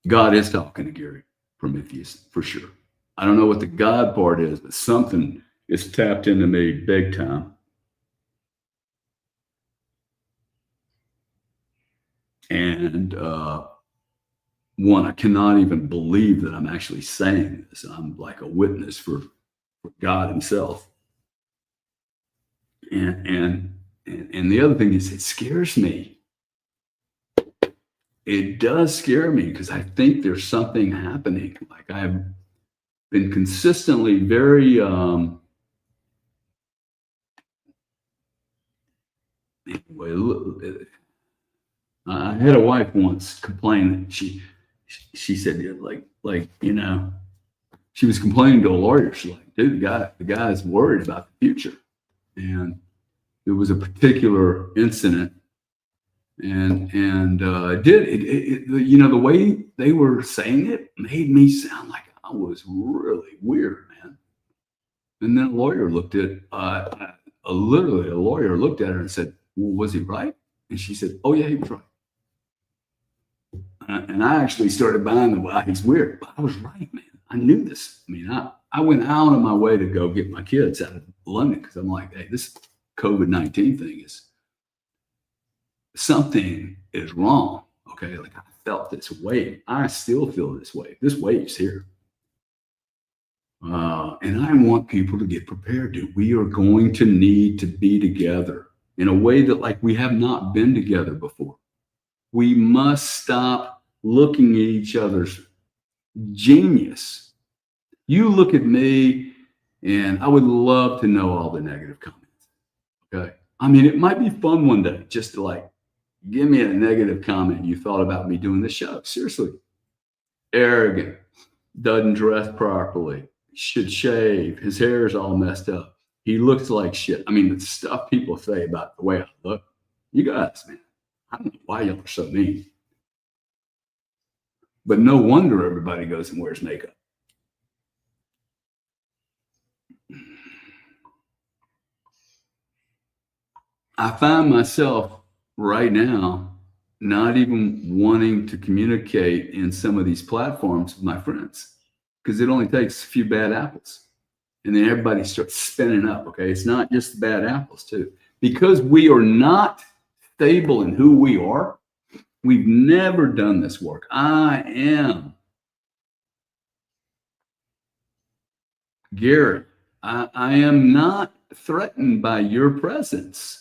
God is talking to Gary Prometheus for sure. I don't know what the God part is, but something is tapped into me big time. And one, I cannot even believe that I'm actually saying this. I'm like a witness for God Himself. And the other thing is, it scares me. It does scare me because I think there's something happening. Like I've been consistently very anyway. I had a wife once complain that she said like she was complaining to a lawyer. She's like, dude, the guy's worried about the future, and there was a particular incident. And the way they were saying it made me sound like I was really weird, man. And then a lawyer looked at literally a lawyer looked at her and said, well, was he right? And she said, oh yeah, he was right. And I actually started buying the why he's weird. But I was right, man. I knew this. I mean, I went out of my way to go get my kids out of London because I'm like, hey, this COVID-19 thing is something is wrong. Okay. Like I felt this wave. I still feel this wave. This wave's here. And I want people to get prepared, dude. We are going to need to be together in a way that like we have not been together before. We must stop looking at each other's genius. You look at me and I would love to know all the negative comments. Okay. I mean, it might be fun one day just to like, give me a negative comment you thought about me doing this show. Seriously. Arrogant, doesn't dress properly, should shave, his hair is all messed up. He looks like shit. I mean, the stuff people say about the way I look. You guys, man, I don't know why y'all are so mean. But no wonder everybody goes and wears makeup. I find myself right now not even wanting to communicate in some of these platforms with my friends because it only takes a few bad apples and then everybody starts spinning up. Okay, it's not just the bad apples too, because we are not stable in who we are. We've never done this work. I am Gary. I am not threatened by your presence.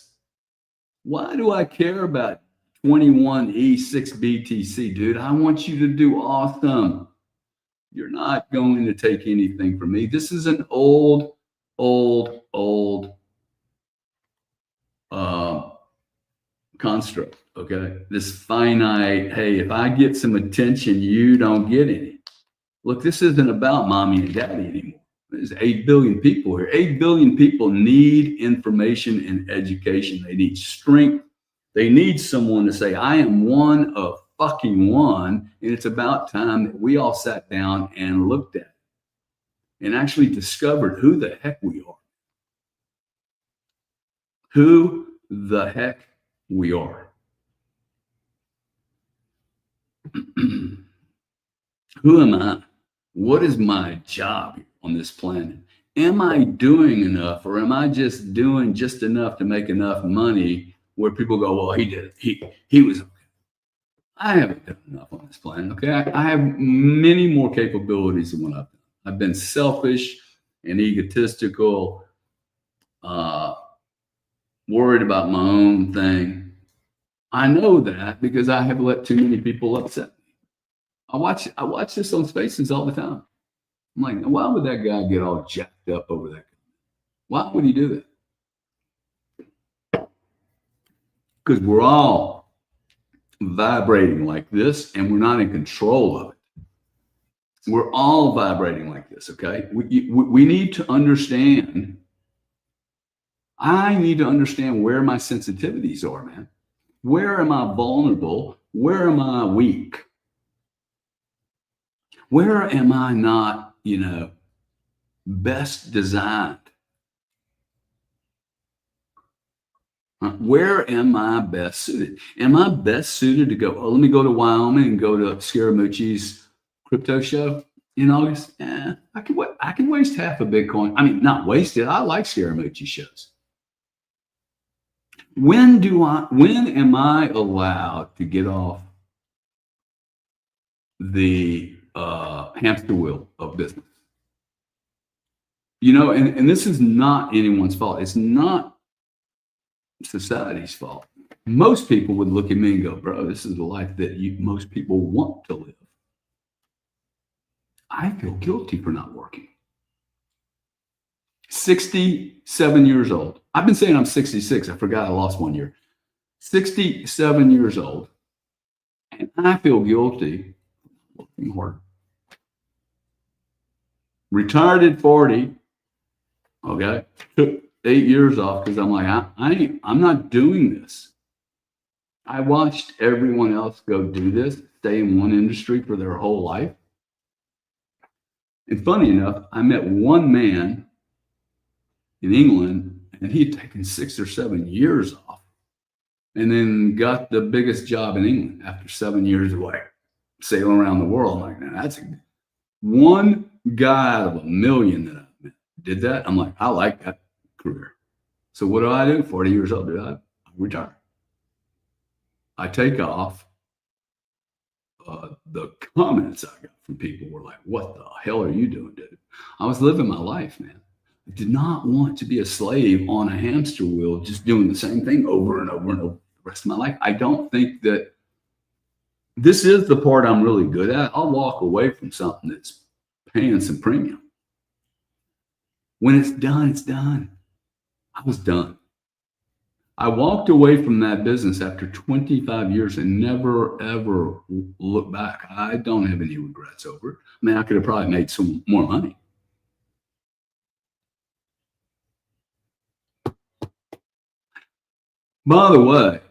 Why do I care about 21E6BTC, dude? I want you to do awesome. You're not going to take anything from me. This is an old construct, okay? This finite, hey, if I get some attention, you don't get any. Look, this isn't about mommy and daddy anymore. There's 8 billion people here. 8 billion people need information and education. They need strength. They need someone to say, I am one of fucking one. And it's about time that we all sat down and looked at it and actually discovered who the heck we are. Who the heck we are. Who am I? What is my job on this planet? Am I doing enough, or am I just doing just enough to make enough money where people go, well, he did it. He was okay. I haven't done enough on this planet. Okay. I have many more capabilities than what I've done. I've been selfish and egotistical, worried about my own thing. I know that because I have let too many people upset me. I watch this on Spaces all the time. I'm like, why would that guy get all jacked up over that? Why would he do that? Because we're all vibrating like this, and we're not in control of it. We're all vibrating like this, okay? We need to understand. I need to understand where my sensitivities are, man. Where am I vulnerable? Where am I weak? Where am I not, best designed? Where am I best suited? Am I best suited to go, let me go to Wyoming and go to Scaramucci's crypto show in August? I can waste half a Bitcoin. I mean, not waste it. I like Scaramucci shows. When am I allowed to get off the hamster wheel of business? And this is not anyone's fault. It's not society's fault. Most people would look at me and go, bro, this is the life that most people want to live. I feel guilty for not working. 67 years old. I've been saying I'm 66. I forgot I lost 1 year. 67 years old. And I feel guilty working hard. Retired at 40. Okay. Took 8 years off because I'm like, I'm not doing this. I watched everyone else go do this, stay in one industry for their whole life. And funny enough, I met one man in England, and he had taken 6 or 7 years off and then got the biggest job in England after 7 years away, sailing around the world. I'm like, man, that's one guy out of a million that I met did that. I'm like, I like that career. So what do? 40 years old, I retire. I take off. The comments I got from people were like, what the hell are you doing, dude? I was living my life, man. I did not want to be a slave on a hamster wheel, just doing the same thing over and over and over the rest of my life. I don't think that this is the part I'm really good at. I'll walk away from something that's paying some premium. When it's done, it's done. I was done. I walked away from that business after 25 years and never, ever looked back. I don't have any regrets over it. I mean, I could have probably made some more money. By the way,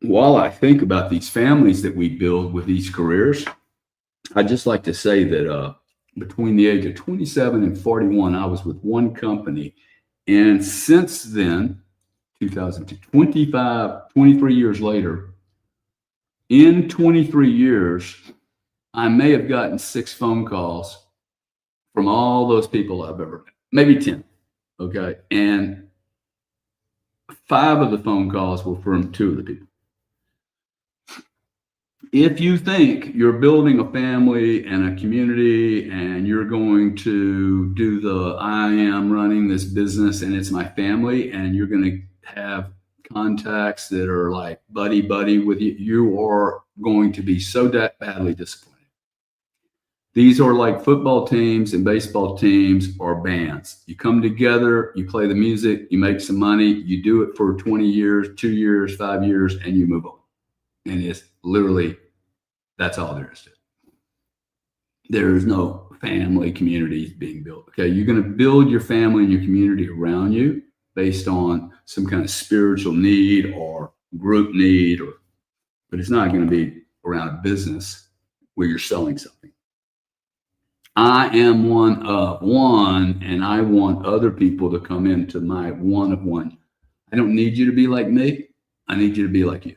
while I think about these families that we build with these careers, I'd just like to say that between the age of 27 and 41, I was with one company. And since then, 23 years later, in 23 years, I may have gotten 6 phone calls from all those people I've ever met, maybe 10. Okay. And 5 of the phone calls were from 2 of the people. If you think you're building a family and a community and you're going to do I am running this business and it's my family, and you're going to have contacts that are like buddy with you, you are going to be so badly disappointed. These are like football teams and baseball teams or bands. You come together, you play the music, you make some money, you do it for 20 years, 2 years, 5 years, and you move on. And it's literally, that's all there is to it. There is no family communities being built. Okay, you're going to build your family and your community around you based on some kind of spiritual need or group need, but it's not going to be around a business where you're selling something. I am one of one, and I want other people to come into my one of one. I don't need you to be like me. I need you to be like you.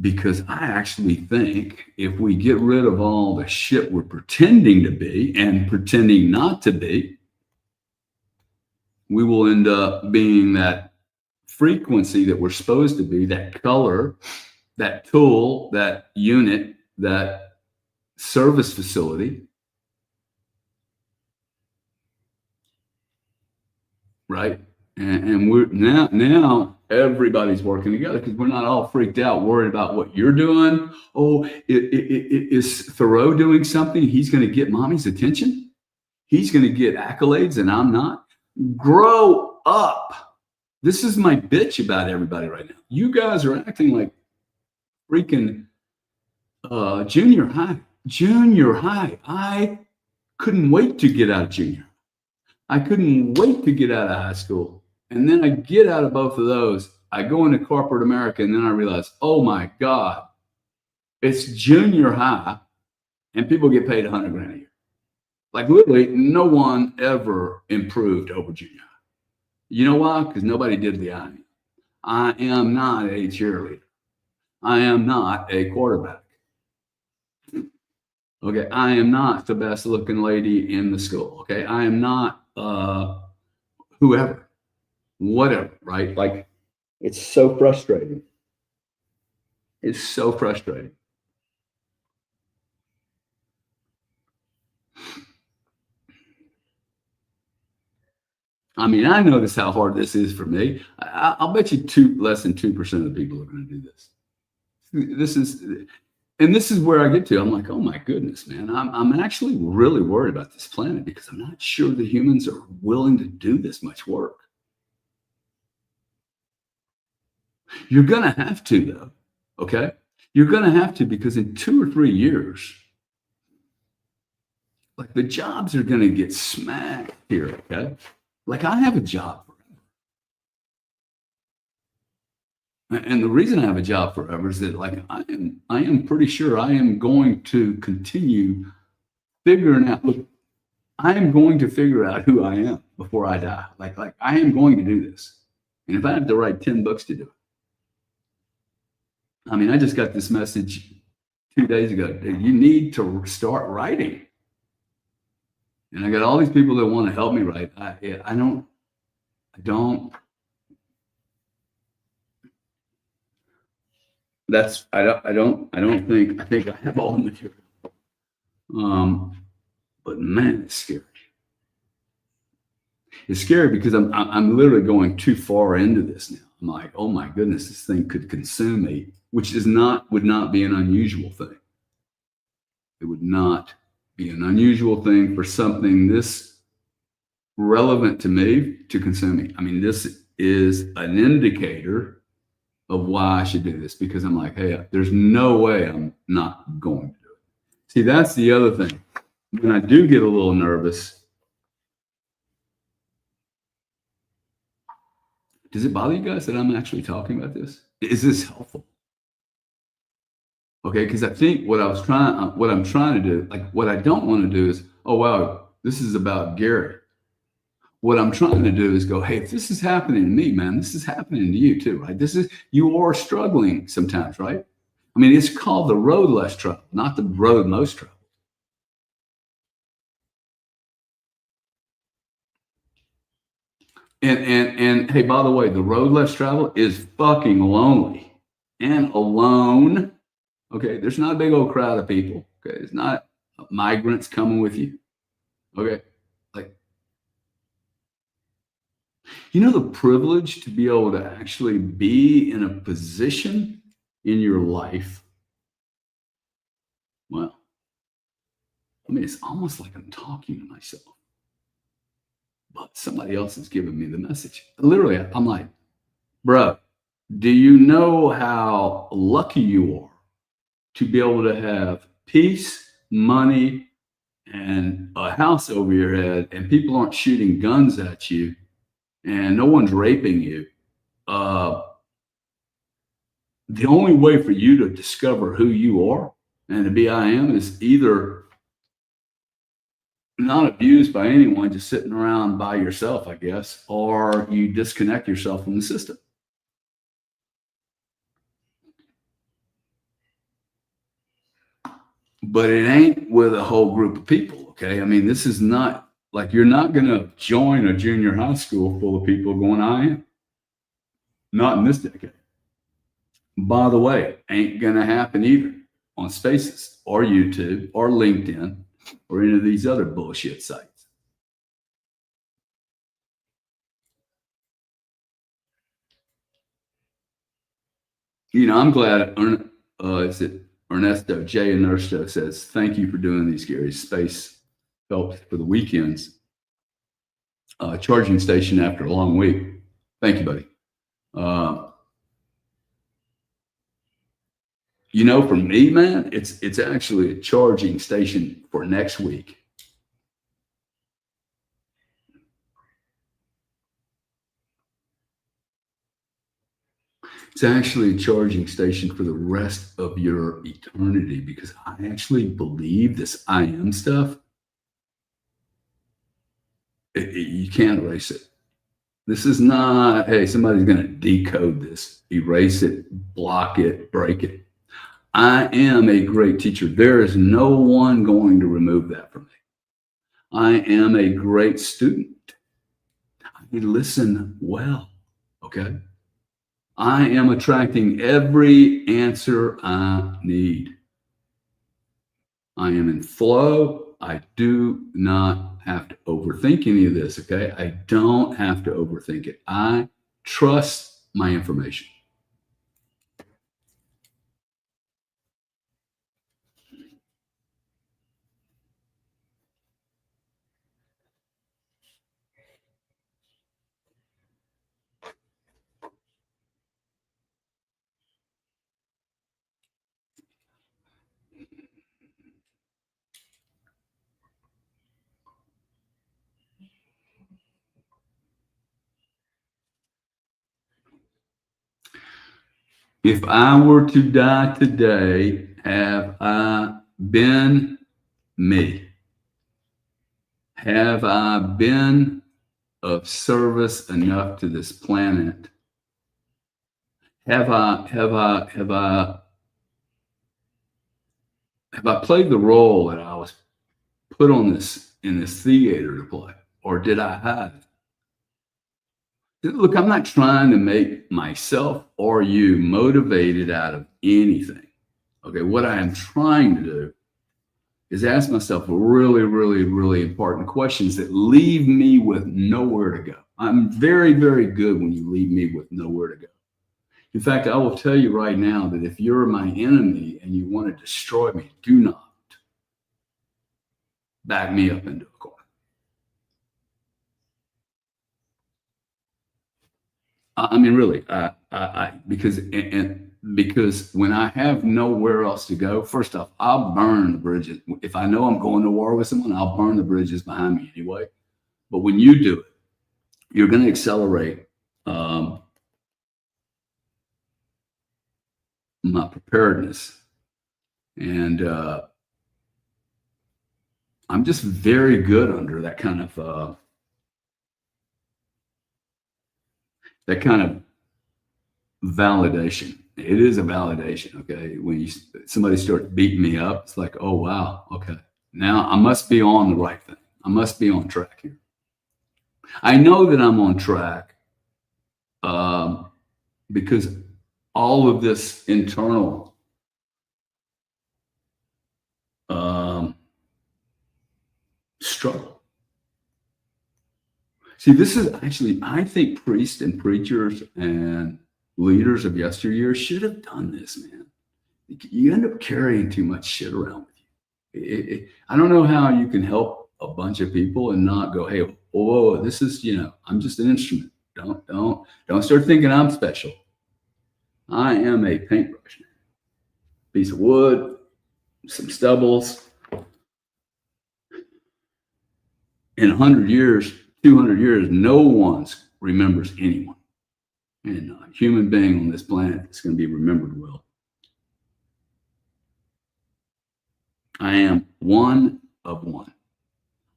Because I actually think if we get rid of all the shit we're pretending to be and pretending not to be, we will end up being that frequency that we're supposed to be, that color, that tool, that unit, that service facility, right? And we're now everybody's working together because we're not all freaked out, worried about what you're doing. Oh, is Thoreau doing something? He's going to get mommy's attention. He's going to get accolades and I'm not. Grow up. This is my bitch about everybody right now. You guys are acting like freaking junior high. Junior high. I couldn't wait to get out of junior. I couldn't wait to get out of high school. And then I get out of both of those. I go into corporate America, and then I realize, oh my God, it's junior high, and people get paid $100,000 a year. Like literally, no one ever improved over junior high. You know why? Because nobody did the I. I am not a cheerleader. I am not a quarterback. Okay, I am not the best looking lady in the school. Okay, I am not whoever, whatever, right? Like, it's so frustrating. It's so frustrating. I mean, I notice how hard this is for me. I'll bet you less than 2% of the people are going to do this. This is where I get to. I'm like, oh my goodness, man. I'm actually really worried about this planet because I'm not sure the humans are willing to do this much work. You're going to have to, though. Okay. You're going to have to, because in 2 or 3 years, like the jobs are going to get smacked here. Okay. Like I have a job forever. And the reason I have a job forever is that like I am pretty sure I am going to continue figuring out, look, I am going to figure out who I am before I die. Like I am going to do this. And if I have to write 10 books to do it. I mean, I just got this message 2 days ago. You need to start writing. And I got all these people that want to help me write. I don't think I have all the material. But man, it's scary. It's scary because I'm literally going too far into this now. I'm like, oh my goodness, this thing could consume me, which would not be an unusual thing. It would not be an unusual thing for something this relevant to me to consume me. I mean, this is an indicator of why I should do this, because I'm like, hey, there's no way I'm not going to do it. See, that's the other thing. When I do get a little nervous, does it bother you guys that I'm actually talking about this? Is this helpful? Okay, because I think what I'm trying to do, like what I don't want to do is, oh wow, this is about Gary. What I'm trying to do is go, hey, if this is happening to me, man, this is happening to you too, right? You are struggling sometimes, right? I mean, it's called the road less traveled, not the road most traveled. And hey, by the way, the road less traveled is fucking lonely and alone. Okay, there's not a big old crowd of people. Okay, it's not migrants coming with you. Okay, like, you know, the privilege to be able to actually be in a position in your life. Well, I mean, it's almost like I'm talking to myself, but somebody else is giving me the message. Literally, I'm like, bro, do you know how lucky you are to be able to have peace, money, and a house over your head, and people aren't shooting guns at you, and no one's raping you? The only way for you to discover who you are and to be I am is either not abused by anyone, just sitting around by yourself, I guess, or you disconnect yourself from the system. But it ain't with a whole group of people, okay? I mean, this is not like you're not going to join a junior high school full of people going, I am. Not in this decade. By the way, ain't going to happen either on Spaces or YouTube or LinkedIn or any of these other bullshit sites. You know, I'm glad, is it Ernesto, J. Ernesto says, thank you for doing these, Gary. Space helps for the weekends. Charging station after a long week. Thank you, buddy. Uh, you know, for me, man, it's actually a charging station for next week. It's actually a charging station for the rest of your eternity because I actually believe this I am stuff. You can't erase it. This is not, hey, somebody's going to decode this, erase it, block it, break it. I am a great teacher. There is no one going to remove that from me. I am a great student. I listen well. Okay. I am attracting every answer I need. I am in flow. I do not have to overthink any of this. Okay. I don't have to overthink it. I trust my information. If I were to die today, have I been me? Have I been of service enough to this planet? Have I played the role that I was put on this in this theater to play, or did I hide it? Look, I'm not trying to make myself or you motivated out of anything. Okay, what I am trying to do is ask myself really, really, really important questions that leave me with nowhere to go. I'm very, very good when you leave me with nowhere to go. In fact, I will tell you right now that if you're my enemy and you want to destroy me, do not back me up into a corner. I mean, really, because when I have nowhere else to go, first off, I'll burn the bridges. If I know I'm going to war with someone, I'll burn the bridges behind me anyway. But when you do it, you're going to accelerate my preparedness, and I'm just very good under that kind of validation. It is a validation, okay? When somebody starts beating me up, it's like, oh wow, okay. Now I must be on the right thing. I must be on track here. I know that I'm on track um, because all of this internal struggle. See, this is actually, I think priests and preachers and leaders of yesteryear should have done this, man. You end up carrying too much shit around with you. I don't know how you can help a bunch of people and not go, hey, whoa, this is, I'm just an instrument. Don't start thinking I'm special. I am a paintbrush, piece of wood, some stubbles. In 100 years, 200 years, no one remembers anyone. And a human being on this planet is going to be remembered well. I am one of one.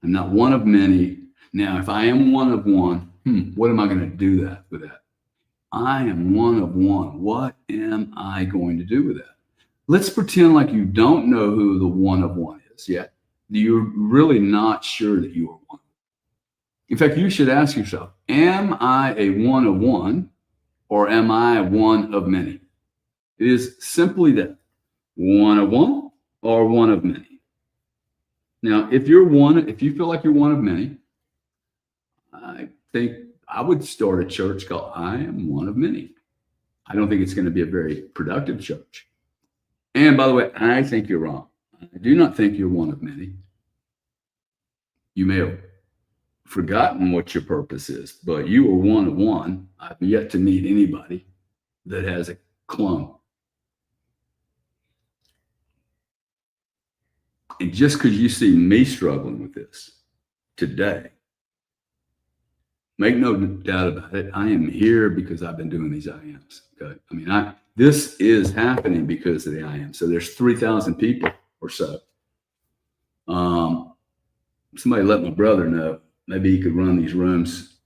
I'm not one of many. Now, if I am one of one, what am I going to do with that? I am one of one. What am I going to do with that? Let's pretend like you don't know who the one of one is yet. You're really not sure that you are one. In fact, you should ask yourself, am I a one of one or am I one of many? It is simply that, one of one or one of many. Now, if you feel like you're one of many, I think I would start a church called I Am One of Many. I don't think it's going to be a very productive church. And by the way, I think you're wrong. I do not think you're one of many. You may have forgotten what your purpose is, but you are one of one. I've yet to meet anybody that has a clone. And just because you see me struggling with this today, make no doubt about it, I am here because I've been doing these IMs. Okay. I mean, this is happening because of the IM. So there's 3,000 people or so. Somebody let my brother know. Maybe he could run these rooms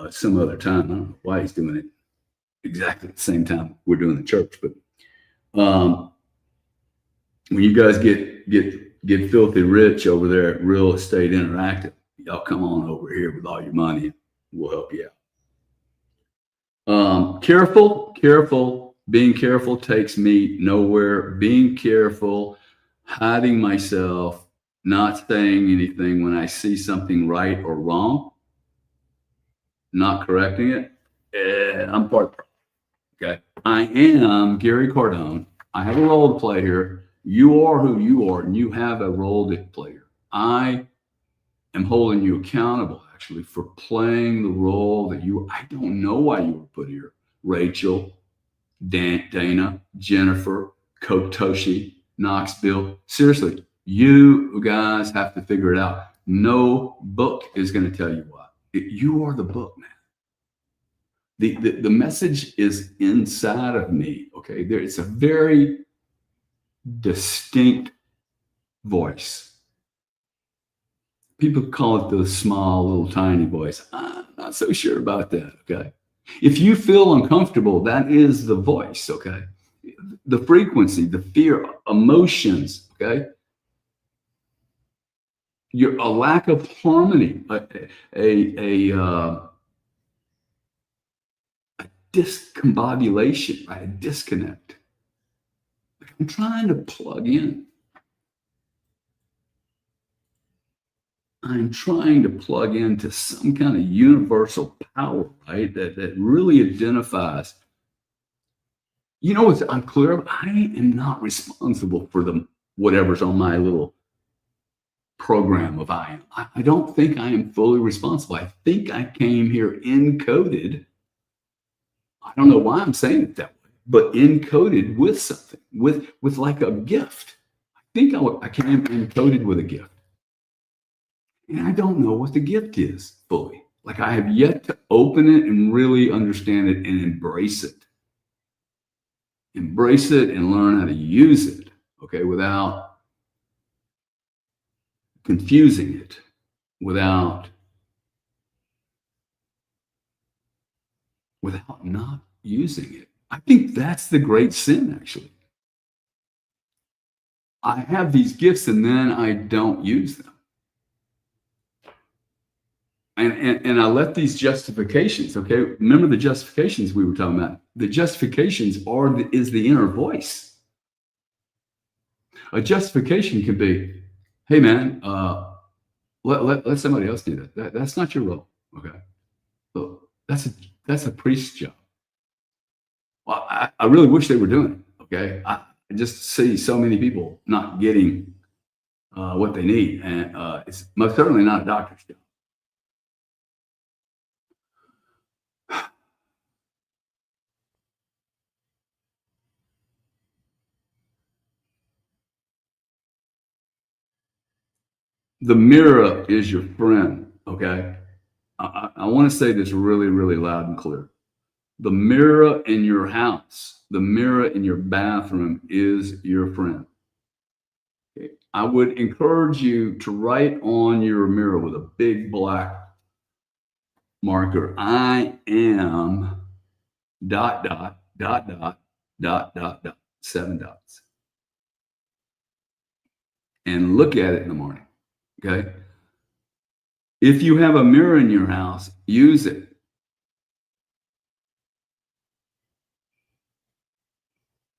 some other time. I don't know why he's doing it exactly at the same time we're doing the church. But when you guys get filthy rich over there at Real Estate Interactive, y'all come on over here with all your money. We'll help you out. Careful. Being careful takes me nowhere. Being careful, hiding myself, not saying anything when I see something right or wrong, not correcting it. I'm part of the problem. Okay. I am Gary Cardone. I have a role to play here. You are who you are, and you have a role to play here. I am holding you accountable, actually, for playing the role that I don't know why you were put here. Rachel, Dana, Jennifer, Kotoshi, Knoxville. Seriously, you guys have to figure it out. No book is going to tell you why. You are the book, man. The message is inside of me. Okay, it's a very distinct voice. People call it the small, little, tiny voice. I'm not so sure about that. Okay, if you feel uncomfortable, that is the voice. Okay, the frequency, the fear, emotions. Okay, a lack of harmony, a discombobulation, right? A disconnect. I'm trying to plug in. I'm trying to plug into some kind of universal power, right? That really identifies. You know what I'm clear of? I am not responsible for whatever's on my little program of I am. I don't think I am fully responsible. I think I came here encoded. I don't know why I'm saying it that way, but encoded with something, with like a gift. I think I came encoded with a gift. And I don't know what the gift is fully. Like I have yet to open it and really understand it and embrace it. Embrace it and learn how to use it, okay, without confusing it, without not using it. I think that's the great sin, actually. I have these gifts and then I don't use them. And I let these justifications, okay? Remember the justifications we were talking about. The justifications is the inner voice. A justification can be, hey man, let somebody else do that. That's not your role, okay? So that's a priest's job. Well, I really wish they were doing it, okay? I just see so many people not getting what they need, and it's most certainly not a doctor's job. The mirror is your friend, okay? I want to say this really, really loud and clear. The mirror in your house, the mirror in your bathroom is your friend. Okay? I would encourage you to write on your mirror with a big black marker, I am ... 7 dots. And look at it in the morning, okay? If you have a mirror in your house, use it.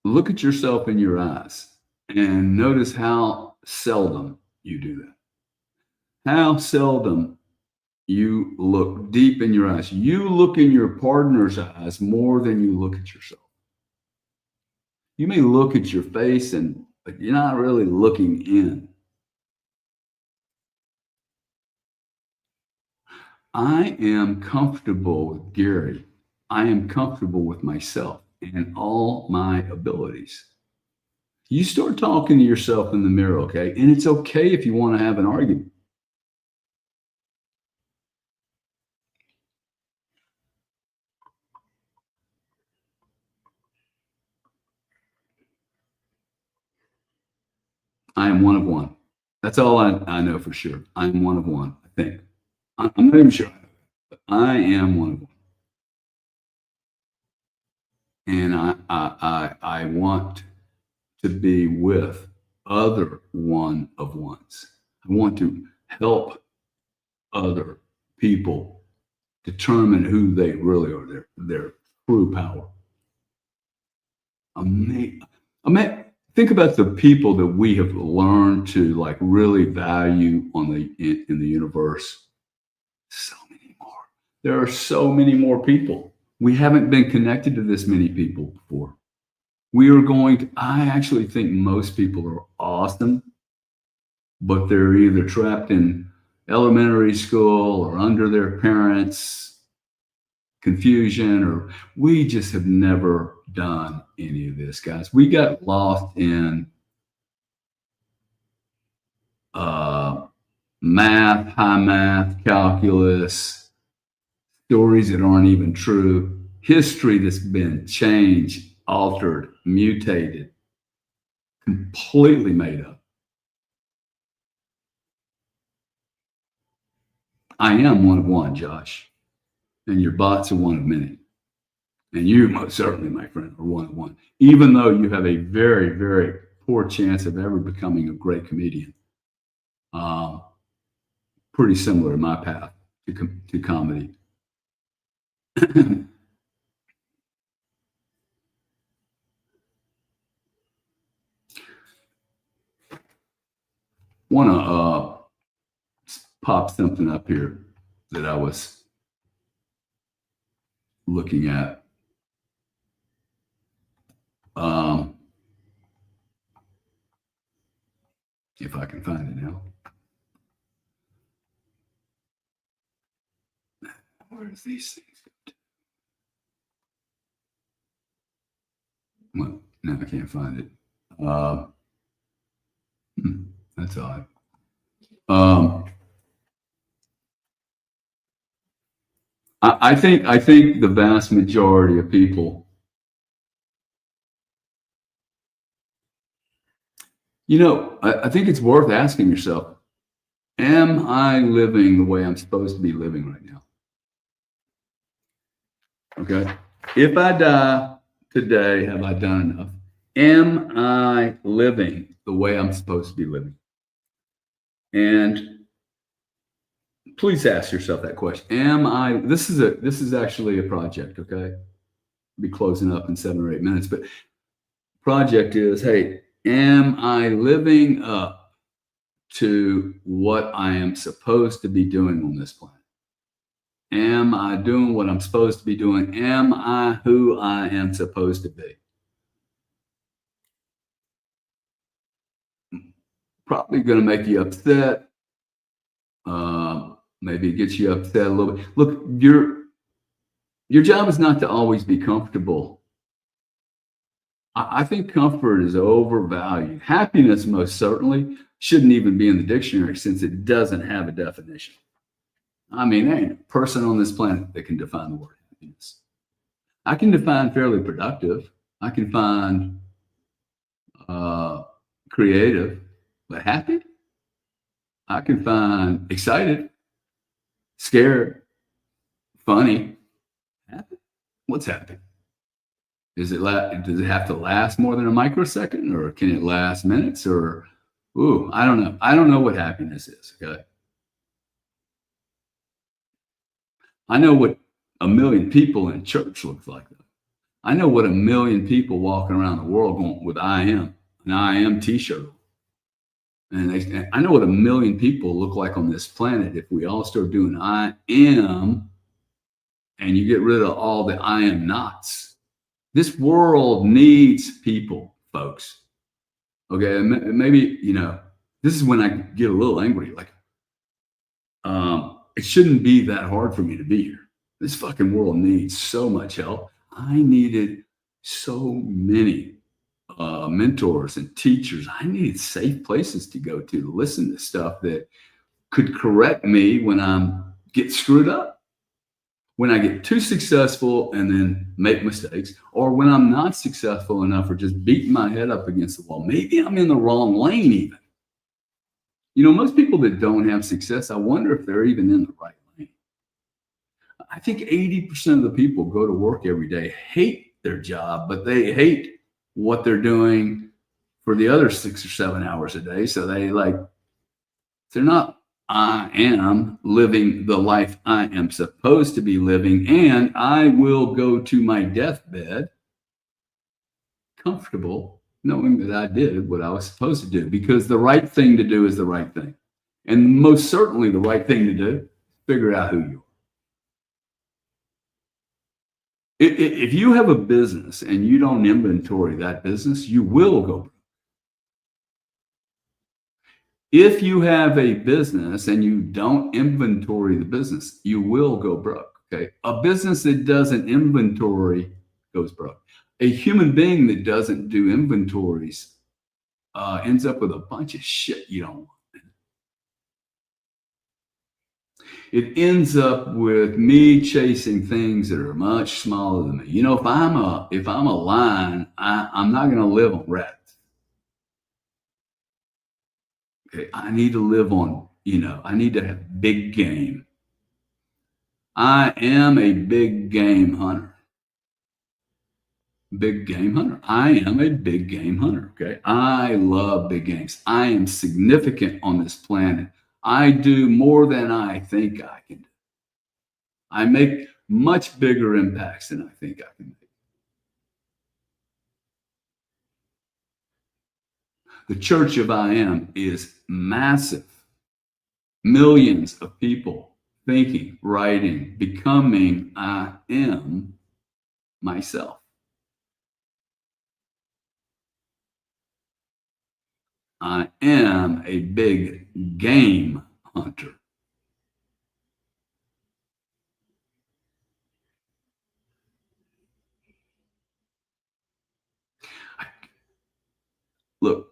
Look at yourself in your eyes and notice how seldom you do that. How seldom you look deep in your eyes. You look in your partner's eyes more than you look at yourself. You may look at your face, but you're not really looking in. I am comfortable with Gary. I am comfortable with myself and all my abilities. You start talking to yourself in the mirror, okay? And it's okay if you want to have an argument. I am one of one. That's all I know for sure. I am one of one, I think. I'm not even sure. But I am one of one. And I want to be with other one of ones. I want to help other people determine who they really are, their true power. I mean, think about the people that we have learned to like really value in the universe. So many more. There are so many more people. We haven't been connected to this many people before. We are going to, I actually think most people are awesome, but they're either trapped in elementary school or under their parents' confusion, or we just have never done any of this, guys. We got lost in uh, math, high math, calculus, stories that aren't even true, history that's been changed, altered, mutated, completely made up. I am one of one, Josh, and your bots are one of many. And you, most certainly, my friend, are one of one, even though you have a very, very poor chance of ever becoming a great comedian. Um, Pretty similar to my path to comedy. Want to pop something up here that I was looking at. If I can find it now. Where does these things go to? Well, no, I can't find it. That's odd. I think the vast majority of people, I think it's worth asking yourself, am I living the way I'm supposed to be living right now? Okay. If I die today, have I done enough? Am I living the way I'm supposed to be living? And please ask yourself that question. This is actually a project, okay? I'll be closing up in 7 or 8 minutes, but project is, hey, am I living up to what I am supposed to be doing on this planet? Am I doing what I'm supposed to be doing? Am I who I am supposed to be? Probably going to make you upset. Maybe it gets you upset a little bit. Look, your job is not to always be comfortable. I think comfort is overvalued. Happiness, most certainly, shouldn't even be in the dictionary since it doesn't have a definition. I mean, there ain't a person on this planet that can define the word happiness. I can define fairly productive. I can find creative, but happy? I can find excited, scared, funny, happy. What's happy? Does it have to last more than a microsecond, or can it last minutes? Or, I don't know. I don't know what happiness is. Okay, I know what a million people in church looks like. I know what a million people walking around the world going with "I am" an "I am" T-shirt. And I know what a million people look like on this planet if we all start doing "I am," and you get rid of all the "I am nots." This world needs people, folks. Okay, maybe this is when I get a little angry. Like, it shouldn't be that hard for me to be here. This fucking world needs so much help. I needed so many mentors and teachers. I needed safe places to go to listen to stuff that could correct me when I'm get screwed up, when I get too successful and then make mistakes, or when I'm not successful enough or just beating my head up against the wall. Maybe I'm in the wrong lane even. You know, most people that don't have success, I wonder if they're even in the right lane. I think 80% of the people go to work every day, hate their job, but they hate what they're doing for the other 6 or 7 hours a day. So they're not, I am living the life I am supposed to be living, and I will go to my deathbed comfortable knowing that I did what I was supposed to do, because the right thing to do is the right thing. And most certainly the right thing to do, figure out who you are. If you have a business and you don't inventory that business, you will go broke. If you have a business and you don't inventory the business, you will go broke. Okay. A business that doesn't inventory goes broke. A human being that doesn't do inventories ends up with a bunch of shit you don't want. It ends up with me chasing things that are much smaller than me. You know, if I'm a lion, I'm not going to live on rats. Okay, I need to live on, I need to have big game. I am a big game hunter. Big game hunter. I am a big game hunter. Okay. I love big games. I am significant on this planet. I do more than I think I can do. I make much bigger impacts than I think I can make. The church of I am is massive. Millions of people thinking, writing, becoming I am myself. I am a big game hunter. Look,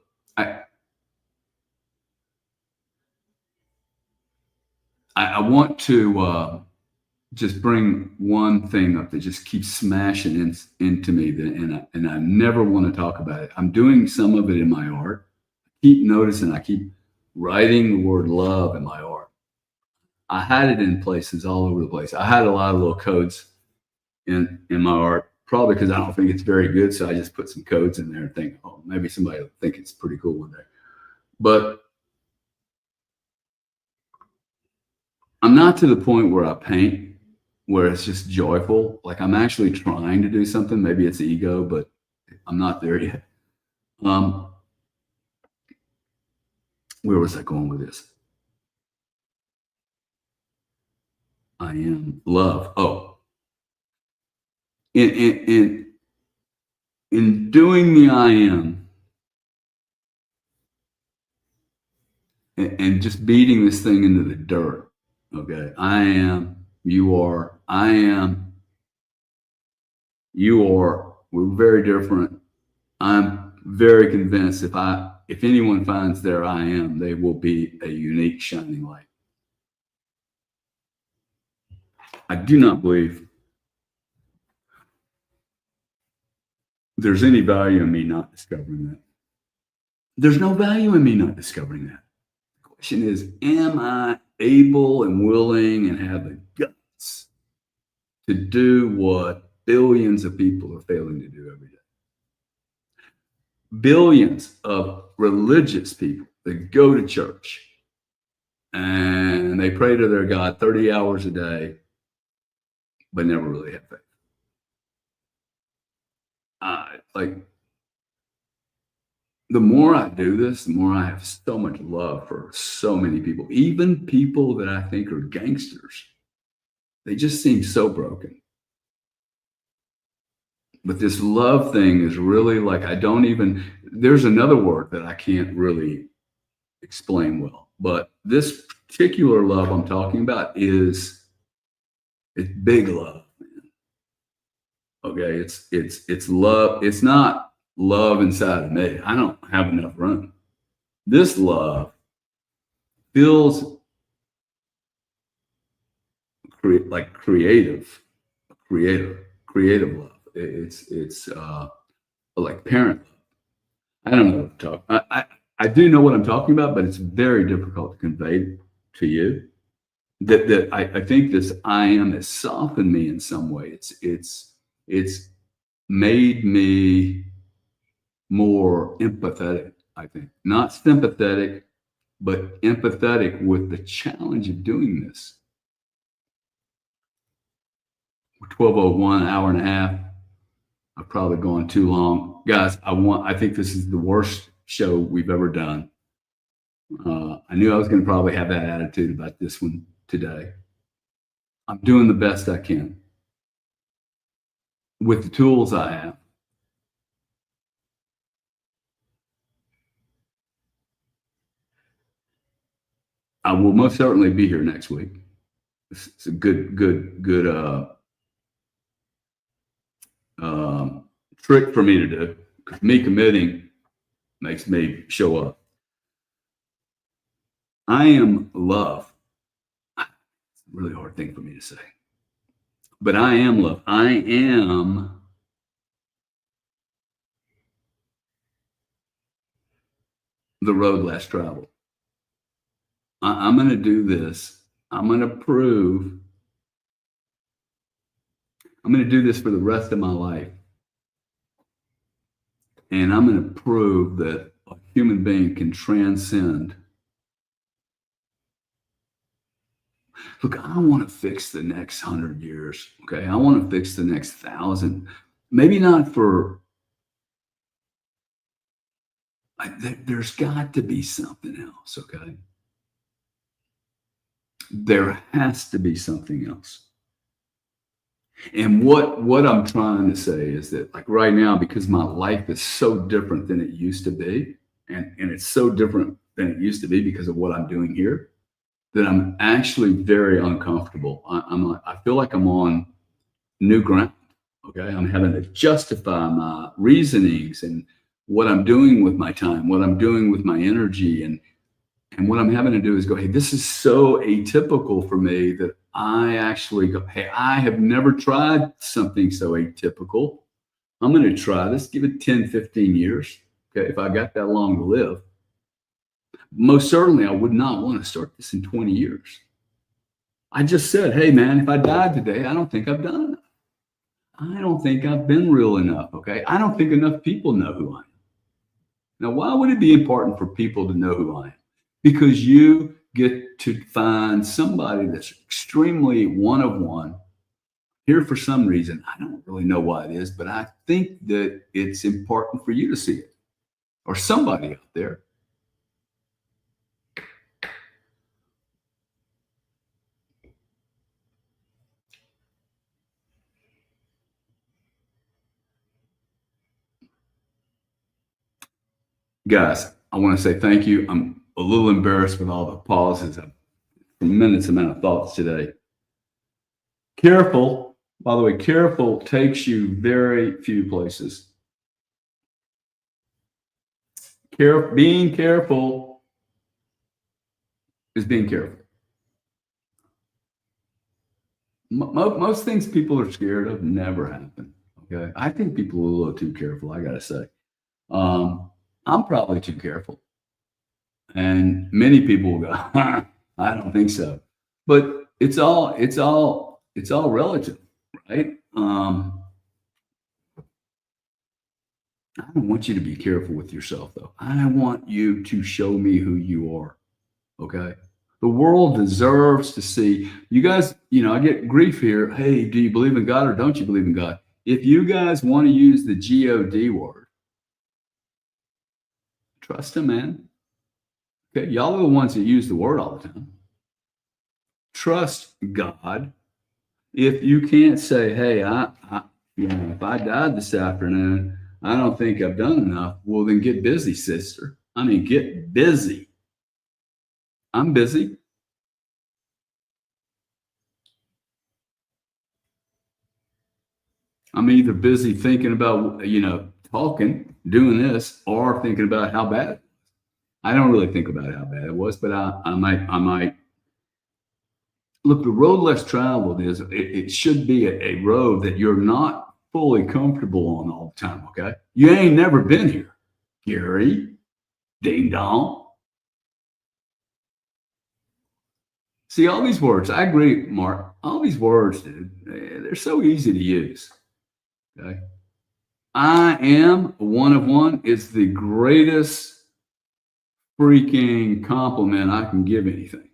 I want to just bring one thing up that just keeps smashing into me, and I never want to talk about it. I'm doing some of it in my art. Keep noticing, I keep writing the word love in my art. I had it in places all over the place. I had a lot of little codes in my art, probably because I don't think it's very good. So I just put some codes in there and think, oh, maybe somebody will think it's pretty cool one day. But I'm not to the point where I paint where it's just joyful. Like I'm actually trying to do something. Maybe it's ego, but I'm not there yet. Where was I going with this? I am love. Oh, in in in, in doing the I am and just beating this thing into the dirt. Okay, I am. You are. I am. You are. We're very different. I'm very convinced if anyone finds their I am, they will be a unique shining light. I do not believe there's any value in me not discovering that. There's no value in me not discovering that. The question is, am I able and willing and have the guts to do what billions of people are failing to do every day? Billions of religious people that go to church and they pray to their God 30 hours a day, but never really have faith. Like the more I do this, the more I have so much love for so many people, even people that I think are gangsters. They just seem so broken. But this love thing is really like, there's another word that I can't really explain well, But this particular love I'm talking about it's big love. Okay, it's love. It's not love inside of me. I don't have enough room. This love feels like creative love. It's like parent. I don't know what to talk. I do know what I'm talking about, but it's very difficult to convey to you. I think this I am has softened me in some way. It's made me more empathetic. I think not sympathetic, but empathetic with the challenge of doing this. 12:01, hour and a half. I've probably gone too long, guys. I think this is the worst show we've ever done. I knew I was going to probably have that attitude about this one today. I'm doing the best I can with the tools I have. I will most certainly be here next week. It's a good trick for me to do, because me committing makes me show up. I am love. It's a really hard thing for me to say, but I am love. I am the road less traveled. I'm going to do this. I'm going to do this for the rest of my life. And I'm going to prove that a human being can transcend. Look, I don't want to fix the next 100 years. Okay. I want to fix the next 1,000. Maybe not for, there's got to be something else. Okay. There has to be something else. And what I'm trying to say is that, like, right now, because my life is so different than it used to be, and it's so different than it used to be because of what I'm doing here, that I'm actually very uncomfortable. I feel like I'm on new ground. Okay. I'm having to justify my reasonings and what I'm doing with my time, what I'm doing with my energy, and what I'm having to do is go, hey, this is so atypical for me that I actually go, hey, I have never tried something so atypical. I'm going to try this, give it 10, 15 years. Okay. If I got that long to live, most certainly I would not want to start this in 20 years. I just said, hey, man, if I died today, I don't think I've done enough. I don't think I've been real enough. Okay. I don't think enough people know who I am. Now, why would it be important for people to know who I am? Because you get to find somebody that's extremely one of one here for some reason. I don't really know why it is, but I think that it's important for you to see it, or somebody out there. Guys, I want to say thank you. I'm a little embarrassed with all the pauses. A tremendous amount of thoughts today. Careful, by the way, careful takes you very few places. Being careful is being careful. Most things people are scared of never happen. Okay. I think people are a little too careful, I got to say. I'm probably too careful. And many people will go, I don't think so. But it's all relative, right? I don't want you to be careful with yourself, though. I want you to show me who you are. Okay. The world deserves to see you guys. I get grief here. Hey, do you believe in God or don't you believe in God? If you guys want to use the God word, trust him, man. Okay. Y'all are the ones that use the word all the time. Trust God. If you can't say, hey, if I died this afternoon, I don't think I've done enough. Well, then get busy, sister. I mean, get busy. I'm busy. I'm either busy thinking about, talking, doing this, or thinking about how bad. I don't really think about how bad it was, but I might look. The road less traveled it should be a road that you're not fully comfortable on all the time. Okay, you ain't never been here, Gary. Ding dong. See all these words. I agree, Mark. All these words, dude, they're so easy to use. Okay, I am one of one is the greatest freaking compliment I can give anything.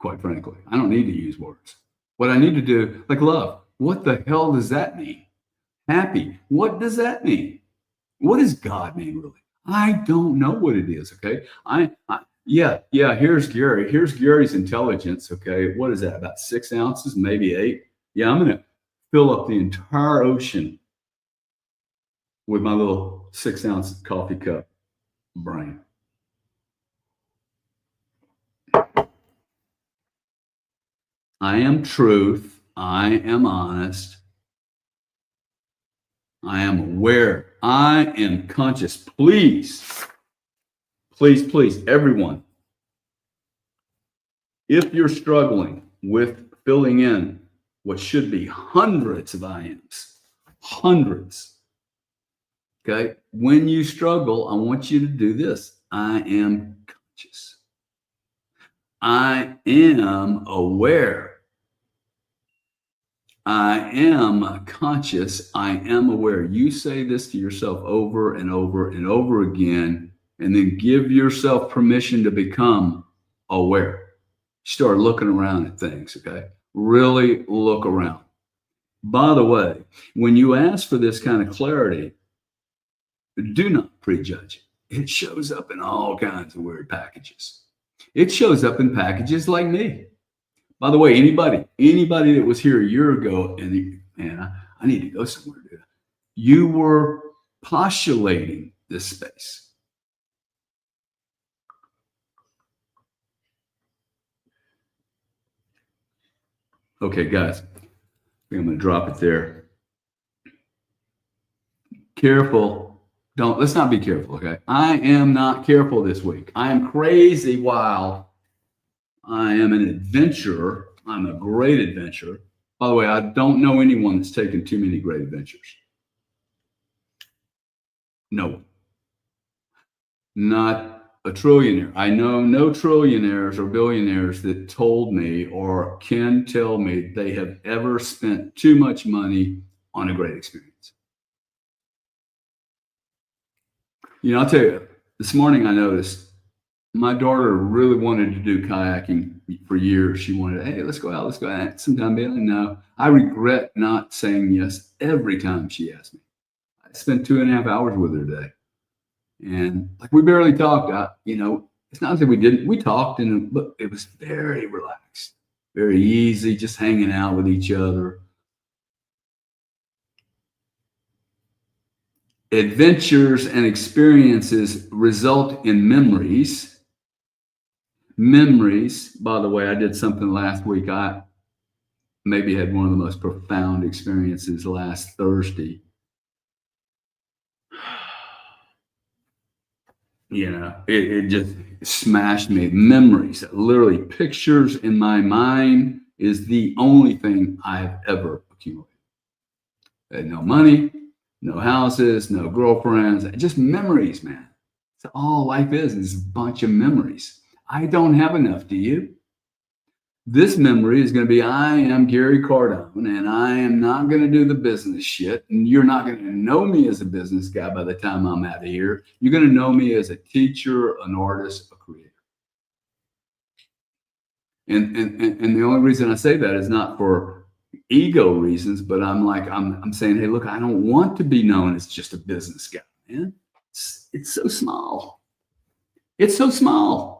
Quite frankly, I don't need to use words. What I need to do, like love, what the hell does that mean? Happy, what does that mean? What does God mean, really? I don't know what it is. Okay, yeah. Here's Gary. Here's Gary's intelligence. Okay, what is that? About 6 ounces, maybe 8. Yeah, I'm gonna fill up the entire ocean with my little 6 ounce coffee cup brain. I am truth. I am honest. I am aware. I am conscious. Please, please, please, everyone, if you're struggling with filling in what should be hundreds of I ams, hundreds, okay, when you struggle, I want you to do this. I am conscious. I am aware. I am conscious. I am aware. You say this to yourself over and over and over again, and then give yourself permission to become aware. Start looking around at things, okay? Really look around. By the way, when you ask for this kind of clarity, do not prejudge it. It shows up in all kinds of weird packages. It shows up in packages like me. By the way, anybody that was here a year ago, and man, I need to go somewhere, dude. You were postulating this space. Okay, guys, I'm going to drop it there. Careful. Let's not be careful, okay? I am not careful this week. I am crazy wild. I am an adventurer. I'm a great adventurer. By the way, I don't know anyone that's taken too many great adventures. No, not a trillionaire. I know no trillionaires or billionaires that told me or can tell me they have ever spent too much money on a great experience. I'll tell you, this morning I noticed my daughter really wanted to do kayaking for years. She wanted, hey, let's go out sometime, Bailey. No, I regret not saying yes every time she asked me. I spent 2.5 hours with her today. And like we barely talked. It's not that we didn't. We talked, but it was very relaxed, very easy, just hanging out with each other. Adventures and experiences result in memories. Memories, by the way, I did something last week. I maybe had one of the most profound experiences last Thursday. It just smashed me. Memories, literally pictures in my mind is the only thing I've ever accumulated. I had no money, no houses, no girlfriends, just memories, man. That's all life is a bunch of memories. I don't have enough, do you? This memory is going to be, I am Gary Cardone, and I am not going to do the business shit. And you're not going to know me as a business guy by the time I'm out of here. You're going to know me as a teacher, an artist, a creator. And the only reason I say that is not for ego reasons, but I'm saying, hey, look, I don't want to be known as just a business guy, man. It's so small. It's so small.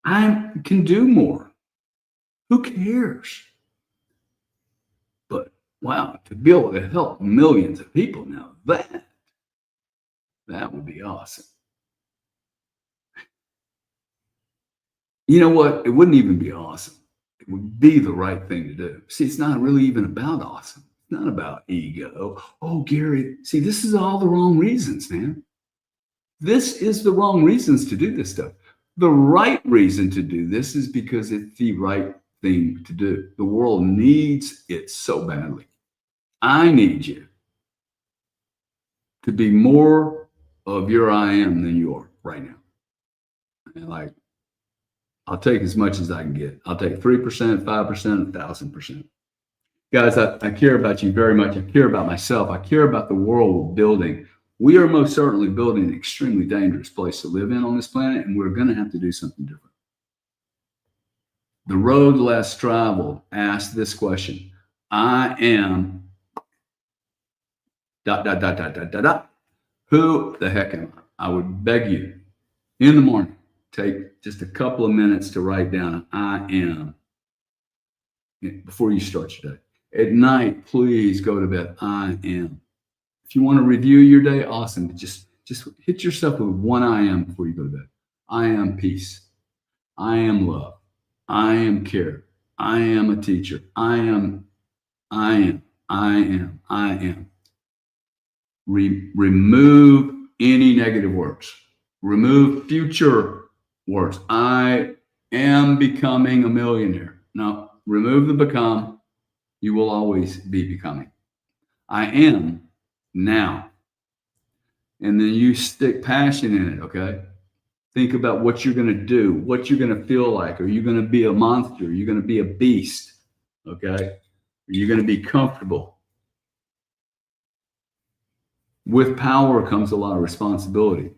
I can do more. Who cares? But wow, to be able to help millions of people now, that would be awesome. You know what? It wouldn't even be awesome. It would be the right thing to do. See, it's not really even about awesome. It's not about ego. Oh, Gary, see, this is all the wrong reasons, man. This is the wrong reasons to do this stuff. The right reason to do this is because it's the right thing to do. The world needs it so badly. I need you to be more of your I am than you are right now. And like, I'll take as much as I can get. I'll take 3%, 5%, 1,000%. Guys, I care about you very much. I care about myself. I care about the world we're building. We are most certainly building an extremely dangerous place to live in on this planet, and we're going to have to do something different. The road less traveled asked this question: I am ... Who the heck am I? I would beg you in the morning, take just a couple of minutes to write down I am before you start your day. At night, please go to bed. I am. If you want to review your day, awesome. Just hit yourself with one I am before you go to bed. I am peace. I am love. I am care. I am a teacher. I am. Remove any negative words. Remove future words. I am becoming a millionaire. No, remove the become. You will always be becoming. I am now. And then you stick passion in it, okay? Think about what you're going to do, what you're going to feel like. Are you going to be a monster? Are you going to be a beast? Okay? Are you going to be comfortable? With power comes a lot of responsibility.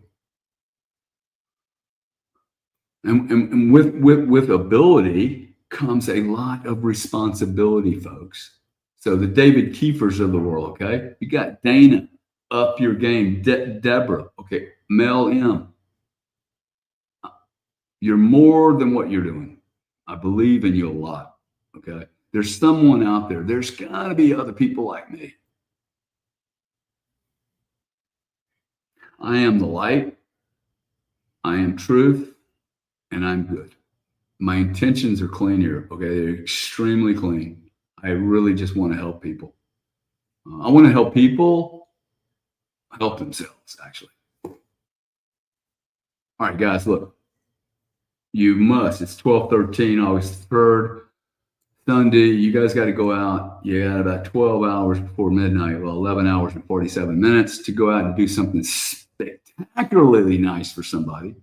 And with ability comes a lot of responsibility, folks. So the David Kiefers of the world, okay? You got Dana, up your game. Deborah, okay? Mel M. You're more than what you're doing. I believe in you a lot, okay? There's someone out there. There's got to be other people like me. I am the light. I am truth. And I'm good. My intentions are clean here, okay? They're extremely clean. I really just want to help people. I want to help people help themselves, actually. All right, guys, look. You must. It's 12/13, August 3rd, Sunday. You guys got to go out. You got about 12 hours before midnight, well, 11 hours and 47 minutes to go out and do something spectacularly nice for somebody.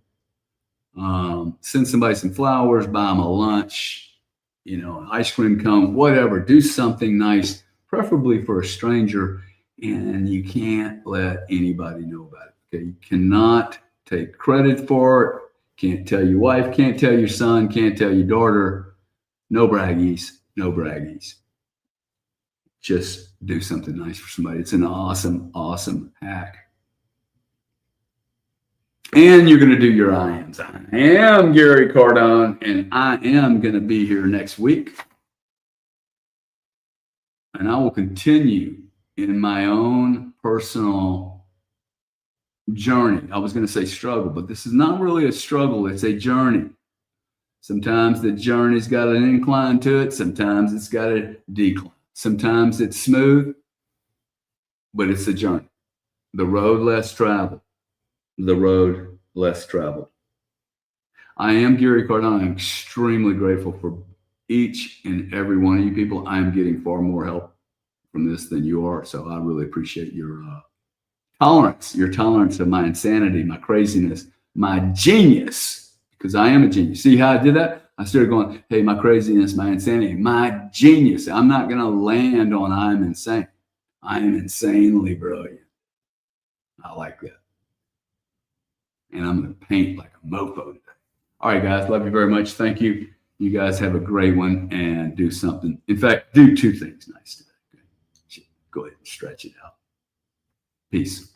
Send somebody some flowers, buy them a lunch, an ice cream cone, whatever. Do something nice, preferably for a stranger, and you can't let anybody know about it. Okay, you cannot take credit for it. Can't tell your wife, can't tell your son, can't tell your daughter. No braggies, no braggies. Just do something nice for somebody. It's an awesome, awesome hack. And you're going to do your I ams. I am Gary Cardone, and I am going to be here next week. And I will continue in my own personal journey. I was going to say struggle, but this is not really a struggle. It's a journey. Sometimes the journey's got an incline to it. Sometimes it's got a decline. Sometimes it's smooth, but it's a journey. The road less traveled. The road less traveled. I am Gary Cardone. I'm extremely grateful for each and every one of you people. I'm getting far more help from this than you are. So I really appreciate your tolerance of my insanity, my craziness, my genius, because I am a genius. See how I did that? I started going, hey, my craziness, my insanity, my genius. I'm not going to land on I'm insane. I am insanely brilliant. I like that. And I'm going to paint like a mofo today. All right, guys. Love you very much. Thank you. You guys have a great one and do something. In fact, do two things nice today. Okay? Go ahead and stretch it out. Peace.